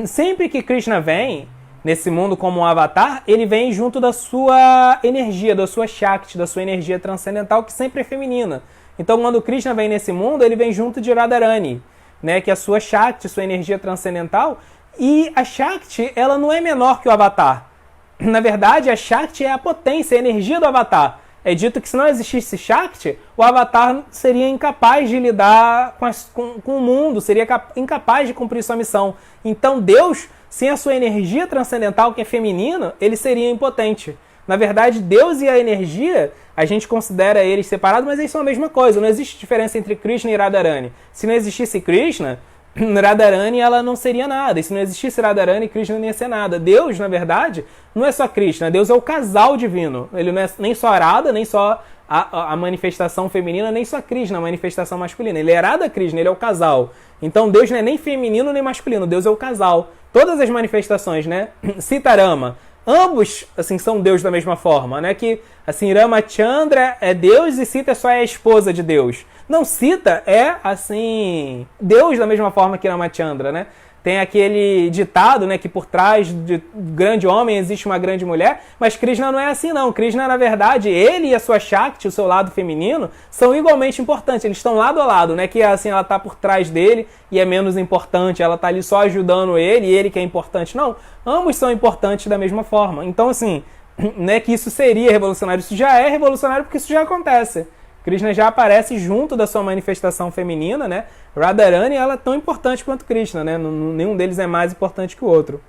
Sempre que Krishna vem nesse mundo como um avatar, ele vem junto da sua energia, da sua Shakti, da sua energia transcendental, que sempre é feminina. Então, quando Krishna vem nesse mundo, ele vem junto de Radharani, né, que é a sua Shakti, sua energia transcendental. E a Shakti, ela não é menor que o avatar. Na verdade, a Shakti é a potência, a energia do avatar. É dito que se não existisse Shakti, o avatar seria incapaz de lidar com o mundo, seria incapaz de cumprir sua missão. Então Deus, sem a sua energia transcendental, que é feminina, ele seria impotente. Na verdade, Deus e a energia, a gente considera eles separados, mas eles são a mesma coisa. Não existe diferença entre Krishna e Radharani. Se não existisse Krishna, Radharani ela não seria nada. E se não existisse Radharani, Krishna não ia ser nada. Deus, na verdade, não é só Krishna. Deus é o casal divino. Ele não é nem só Radha, nem só a manifestação feminina, nem só Krishna, a manifestação masculina. Ele é Radha Krishna, ele é o casal. Então Deus não é nem feminino nem masculino. Deus é o casal. Todas as manifestações, né? Sitarama. Ambos, assim, são Deus da mesma forma, né? Que, assim, Ramachandra é Deus e Sita só é a esposa de Deus. Não, Sita é, assim, Deus da mesma forma que Ramachandra, né? tem aquele ditado, né, que por trás de grande homem existe uma grande mulher, mas Krishna não é assim não. Krishna, na verdade, ele e a sua Shakti, o seu lado feminino, são igualmente importantes. Eles estão lado a lado, né, que assim, ela está por trás dele e é menos importante, ela está ali só ajudando ele e ele que é importante. Não, ambos são importantes da mesma forma. Então, assim, não é que isso seria revolucionário, isso já é revolucionário porque isso já acontece. Krishna já aparece junto da sua manifestação feminina, né? Radharani, ela é tão importante quanto Krishna, né? Nenhum deles é mais importante que o outro.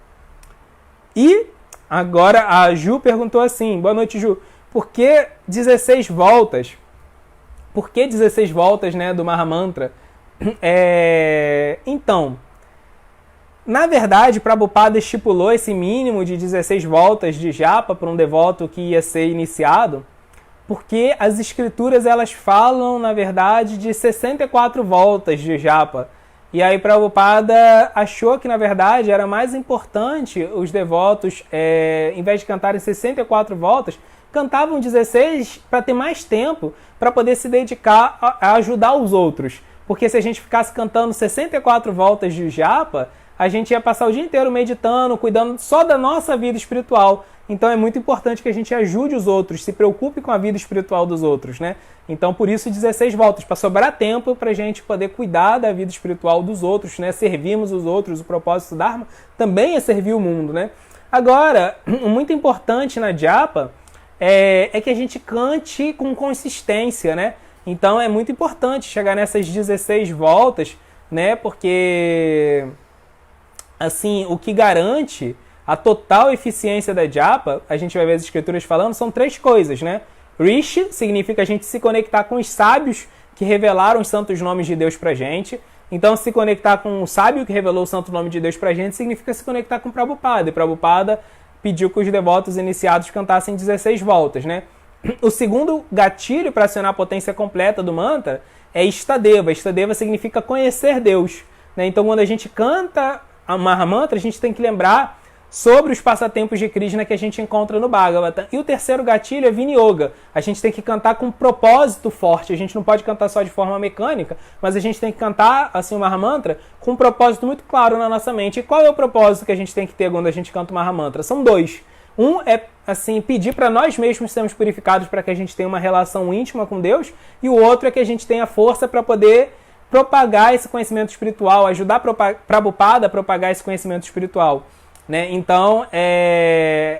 E agora a Ju perguntou assim, boa noite, Ju, por que 16 voltas? Por que 16 voltas, né, do Mahamantra? Então, na verdade, Prabhupada estipulou esse mínimo de 16 voltas de japa para um devoto que ia ser iniciado, porque as escrituras elas falam, na verdade, de 64 voltas de japa. E aí Prabhupada achou que, na verdade, era mais importante os devotos, em vez de cantarem 64 voltas, cantavam 16 para ter mais tempo para poder se dedicar a ajudar os outros. Porque se a gente ficasse cantando 64 voltas de japa, a gente ia passar o dia inteiro meditando, cuidando só da nossa vida espiritual. Então é muito importante que a gente ajude os outros, se preocupe com a vida espiritual dos outros, né? Então por isso 16 voltas, para sobrar tempo para a gente poder cuidar da vida espiritual dos outros, né? Servirmos os outros, o propósito do Dharma também é servir o mundo, né? Agora, muito importante na japa é que a gente cante com consistência, né? Então é muito importante chegar nessas 16 voltas, né? Porque assim, o que garante a total eficiência da japa, a gente vai ver as escrituras falando, são 3 coisas, né? Rishi significa a gente se conectar com os sábios que revelaram os santos nomes de Deus pra gente. Então, se conectar com o sábio que revelou o santo nome de Deus pra gente significa se conectar com Prabhupada. E Prabhupada pediu que os devotos iniciados cantassem 16 voltas, né? O segundo gatilho para acionar a potência completa do mantra é Istadeva. Istadeva significa conhecer Deus, né? Então, quando a gente canta a Mahamantra, a gente tem que lembrar sobre os passatempos de Krishna que a gente encontra no Bhagavata. E o terceiro gatilho é Vinyoga. A gente tem que cantar com um propósito forte. A gente não pode cantar só de forma mecânica, mas a gente tem que cantar assim, o Mahamantra com um propósito muito claro na nossa mente. E qual é o propósito que a gente tem que ter quando a gente canta o Mahamantra? São 2. Um é assim, pedir para nós mesmos sermos purificados para que a gente tenha uma relação íntima com Deus. E o outro é que a gente tenha força para poder propagar esse conhecimento espiritual, ajudar Prabhupada a propagar esse conhecimento espiritual, né? Então,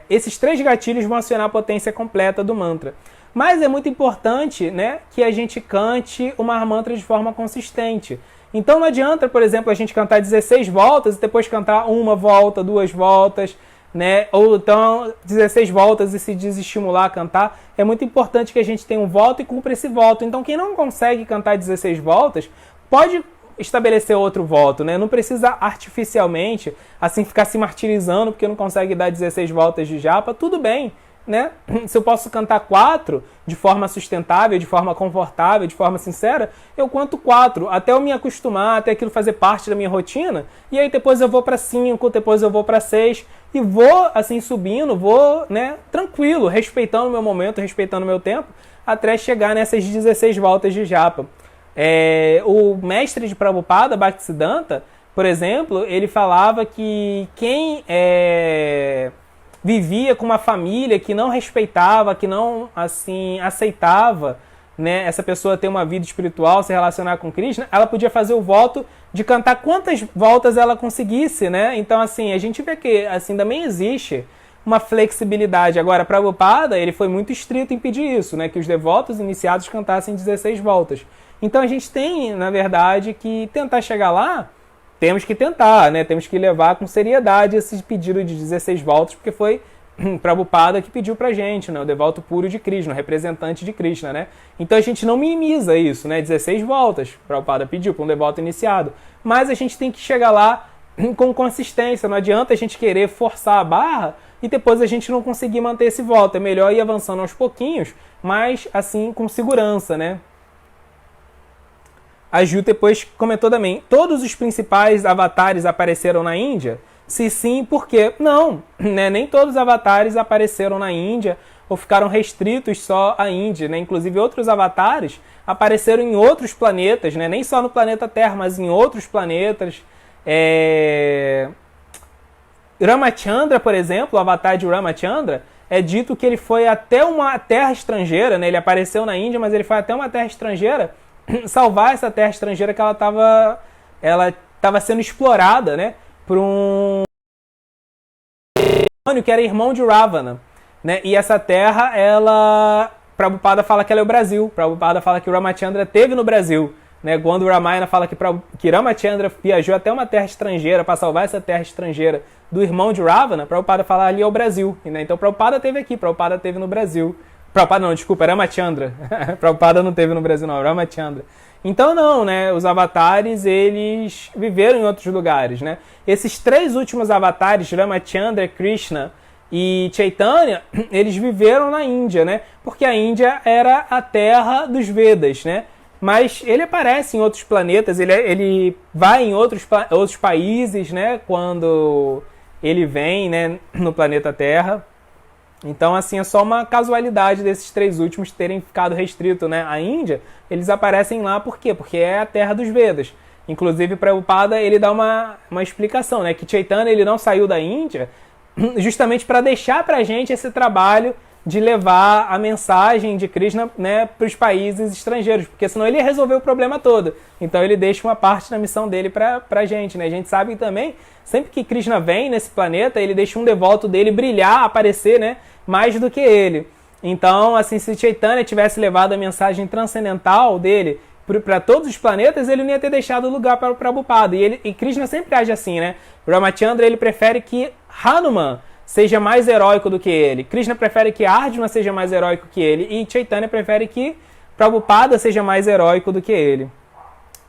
esses 3 gatilhos vão acionar a potência completa do mantra. Mas é muito importante, né, que a gente cante o Mahamantra de forma consistente. Então não adianta, por exemplo, a gente cantar 16 voltas e depois cantar 1 volta, 2 voltas, né? Ou então 16 voltas e se desestimular a cantar. É muito importante que a gente tenha um voto e cumpra esse voto. Então quem não consegue cantar 16 voltas, pode estabelecer outro voto, né? Não precisa artificialmente assim ficar se martirizando porque não consegue dar 16 voltas de japa, tudo bem, né? Se eu posso cantar 4 de forma sustentável, de forma confortável, de forma sincera, eu canto 4 até eu me acostumar, até aquilo fazer parte da minha rotina, e aí depois eu vou para 5, depois eu vou para 6 e vou assim subindo, vou, né, tranquilo, respeitando o meu momento, respeitando o meu tempo, até chegar nessas 16 voltas de japa. O mestre de Prabhupada, Bhaktisiddhanta, por exemplo, ele falava que quem vivia com uma família que não respeitava, que não assim aceitava, né, essa pessoa ter uma vida espiritual, se relacionar com Krishna, ela podia fazer o voto de cantar quantas voltas ela conseguisse, né? Então, assim, a gente vê que assim também existe uma flexibilidade. Agora, Prabhupada, ele foi muito estrito em pedir isso, né, que os devotos iniciados cantassem 16 voltas. Então a gente tem, na verdade, que tentar chegar lá, temos que tentar, né? Temos que levar com seriedade esse pedido de 16 voltas, porque foi Prabhupada que pediu pra gente, né? O devoto puro de Krishna, o representante de Krishna, né? Então a gente não minimiza isso, né? 16 voltas, Prabhupada pediu para um devoto iniciado. Mas a gente tem que chegar lá com consistência, não adianta a gente querer forçar a barra e depois a gente não conseguir manter esse voto. É melhor ir avançando aos pouquinhos, mas assim com segurança, né? A Ju depois comentou também, todos os principais avatares apareceram na Índia? Se sim, por quê? Não, né? Nem todos os avatares apareceram na Índia ou ficaram restritos só à Índia, né? Inclusive outros avatares apareceram em outros planetas, né? Nem só no planeta Terra, mas em outros planetas. Ramachandra, por exemplo, o avatar de Ramachandra, é dito que ele foi até uma terra estrangeira, né? Ele apareceu na Índia, mas ele foi até uma terra estrangeira salvar essa terra estrangeira que ela estava sendo explorada, né? Por um que era irmão de Ravana, né? E essa terra, Prabhupada fala que ela é o Brasil. Prabhupada fala que o Ramachandra esteve no Brasil, né? Quando o Ramayana fala que Ramachandra viajou até uma terra estrangeira para salvar essa terra estrangeira do irmão de Ravana, Prabhupada fala ali é o Brasil, né? Então Prabhupada esteve aqui, Prabhupada esteve no Brasil. Prabhupada não, desculpa, Ramachandra. Prabhupada não esteve no Brasil não, Ramachandra. Então não, né? Os avatares, eles viveram em outros lugares, né? Esses 3 últimos avatares, Ramachandra, Krishna e Chaitanya, eles viveram na Índia, né? Porque a Índia era a terra dos Vedas, né? Mas ele aparece em outros planetas, ele vai em outros países, né? Quando ele vem, né, no planeta Terra. Então, assim, é só uma casualidade desses 3 últimos terem ficado restrito, né, à Índia. Eles aparecem lá por quê? Porque é a terra dos Vedas. Inclusive, Prabhupada, ele dá uma explicação, né, que Chaitanya, ele não saiu da Índia justamente para deixar pra gente esse trabalho de levar a mensagem de Krishna, né, para os países estrangeiros, porque senão ele ia resolver o problema todo. Então ele deixa uma parte da missão dele para a gente, né? A gente sabe também, sempre que Krishna vem nesse planeta, ele deixa um devoto dele brilhar, aparecer, né, mais do que ele. Então, assim, se Chaitanya tivesse levado a mensagem transcendental dele para todos os planetas, ele não ia ter deixado lugar para o Prabhupada. E Krishna sempre age assim, né? Ramachandra, ele prefere que Hanuman seja mais heróico do que ele. Krishna prefere que Arjuna seja mais heróico que ele. E Chaitanya prefere que Prabhupada seja mais heróico do que ele.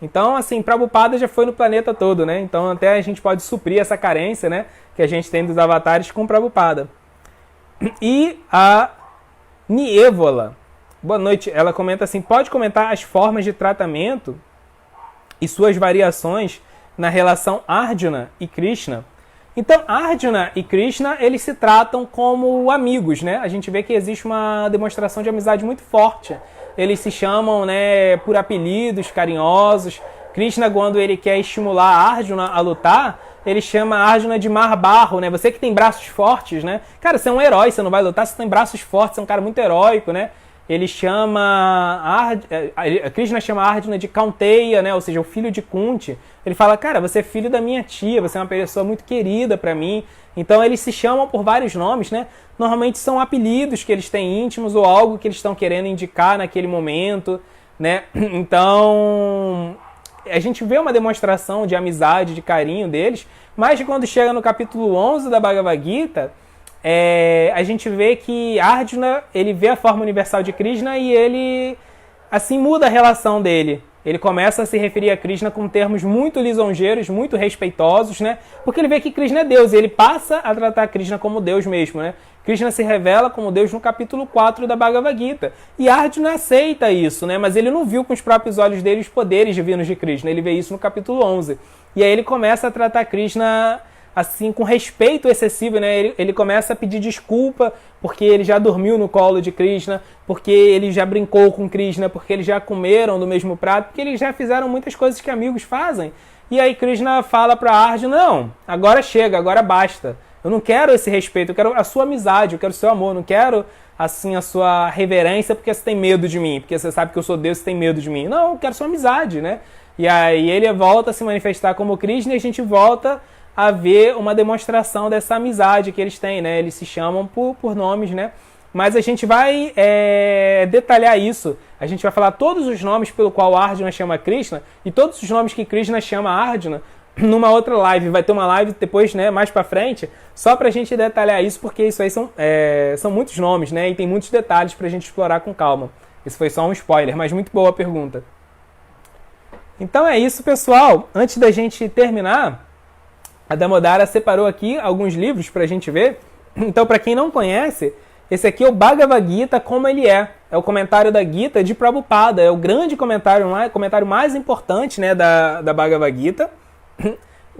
Então, assim, Prabhupada já foi no planeta todo, né? Então, até a gente pode suprir essa carência, né, que a gente tem dos avatares com Prabhupada. E a Nievola, boa noite, ela comenta assim, pode comentar as formas de tratamento e suas variações na relação Arjuna e Krishna? Então, Arjuna e Krishna, eles se tratam como amigos, né? A gente vê que existe uma demonstração de amizade muito forte. Eles se chamam, né, por apelidos carinhosos. Krishna, quando ele quer estimular Arjuna a lutar, ele chama Arjuna de Mar Barro, né? Você que tem braços fortes, né? Cara, você é um herói, você não vai lutar, você tem braços fortes, você é um cara muito heróico, né? Ele chama... Krishna chama Arjuna de Kaunteya, né? Ou seja, o filho de Kunti. Ele fala, cara, você é filho da minha tia, você é uma pessoa muito querida pra mim. Então eles se chamam por vários nomes, né? Normalmente são apelidos que eles têm íntimos ou algo que eles estão querendo indicar naquele momento, né? Então a gente vê uma demonstração de amizade, de carinho deles, mas quando chega no capítulo 11 da Bhagavad Gita, a gente vê que Arjuna, ele vê a forma universal de Krishna e ele, assim, muda a relação dele. Ele começa a se referir a Krishna com termos muito lisonjeiros, muito respeitosos, né? Porque ele vê que Krishna é Deus e ele passa a tratar Krishna como Deus mesmo, né? Krishna se revela como Deus no capítulo 4 da Bhagavad Gita. E Arjuna aceita isso, né? Mas ele não viu com os próprios olhos dele os poderes divinos de Krishna. Ele vê isso no capítulo 11. E aí ele começa a tratar Krishna assim, com respeito excessivo, né? Ele começa a pedir desculpa porque ele já dormiu no colo de Krishna, porque ele já brincou com Krishna, porque eles já comeram do mesmo prato, porque eles já fizeram muitas coisas que amigos fazem. E aí Krishna fala para Arjuna, não, agora chega, agora basta. Eu não quero esse respeito, eu quero a sua amizade, eu quero o seu amor, não quero assim a sua reverência porque você tem medo de mim, porque você sabe que eu sou Deus e você tem medo de mim. Não, eu quero sua amizade, né? E aí ele volta a se manifestar como Krishna e a gente volta a ver uma demonstração dessa amizade que eles têm, né? Eles se chamam por nomes, né? Mas a gente vai detalhar isso. A gente vai falar todos os nomes pelo qual Arjuna chama Krishna e todos os nomes que Krishna chama Arjuna numa outra live. Vai ter uma live depois, né, mais pra frente, só pra gente detalhar isso, porque isso aí são muitos nomes, né? E tem muitos detalhes pra gente explorar com calma. Isso foi só um spoiler, mas muito boa a pergunta. Então é isso, pessoal. Antes da gente terminar, a Damodara separou aqui alguns livros para a gente ver. Então, para quem não conhece, esse aqui é o Bhagavad Gita como ele é. É o comentário da Gita de Prabhupada. É o grande comentário mais importante, né, da Bhagavad Gita.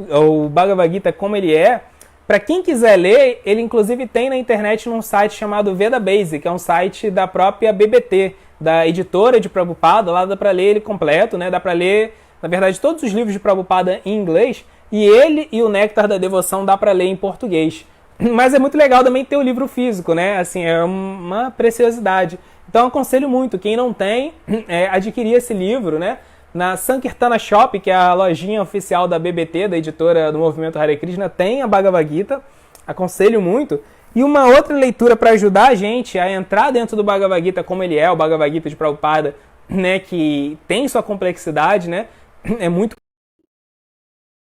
O Bhagavad Gita como ele é. Para quem quiser ler, ele inclusive tem na internet num site chamado Vedabase, que é um site da própria BBT, da editora de Prabhupada. Lá dá para ler ele completo, né? Dá para ler, na verdade, todos os livros de Prabhupada em inglês. E ele e o Néctar da Devoção dá para ler em português. Mas é muito legal também ter o livro físico, né? Assim, é uma preciosidade. Então eu aconselho muito, quem não tem, adquirir esse livro, né? Na Sankirtana Shop, que é a lojinha oficial da BBT, da editora do Movimento Hare Krishna, tem a Bhagavad Gita. Aconselho muito. E uma outra leitura para ajudar a gente a entrar dentro do Bhagavad Gita como ele é, o Bhagavad Gita de Prabhupada, né, que tem sua complexidade, né, é muito...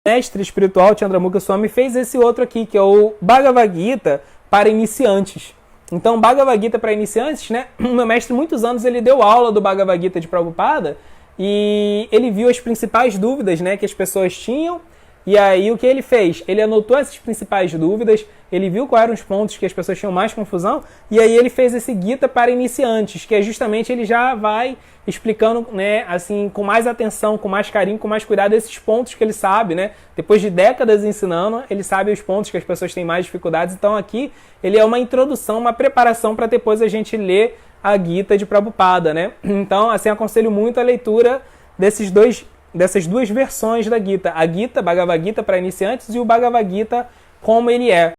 O mestre espiritual Chandramukha Swami fez esse outro aqui, que é o Bhagavad Gita para iniciantes. Então, Bhagavad Gita para iniciantes, né, o meu mestre, muitos anos, ele deu aula do Bhagavad Gita de Prabhupada e ele viu as principais dúvidas, né, que as pessoas tinham. E aí o que ele fez? Ele anotou essas principais dúvidas, ele viu quais eram os pontos que as pessoas tinham mais confusão, e aí ele fez esse Gita para iniciantes, que é justamente ele já vai explicando, né, assim, com mais atenção, com mais carinho, com mais cuidado, esses pontos que ele sabe, né? Depois de décadas ensinando, ele sabe os pontos que as pessoas têm mais dificuldades. Então aqui ele é uma introdução, uma preparação para depois a gente ler a Gita de Prabhupada, né? Então, assim, aconselho muito a leitura dessas duas versões da Gita. A Gita, Bhagavad Gita para iniciantes e o Bhagavad Gita como ele é.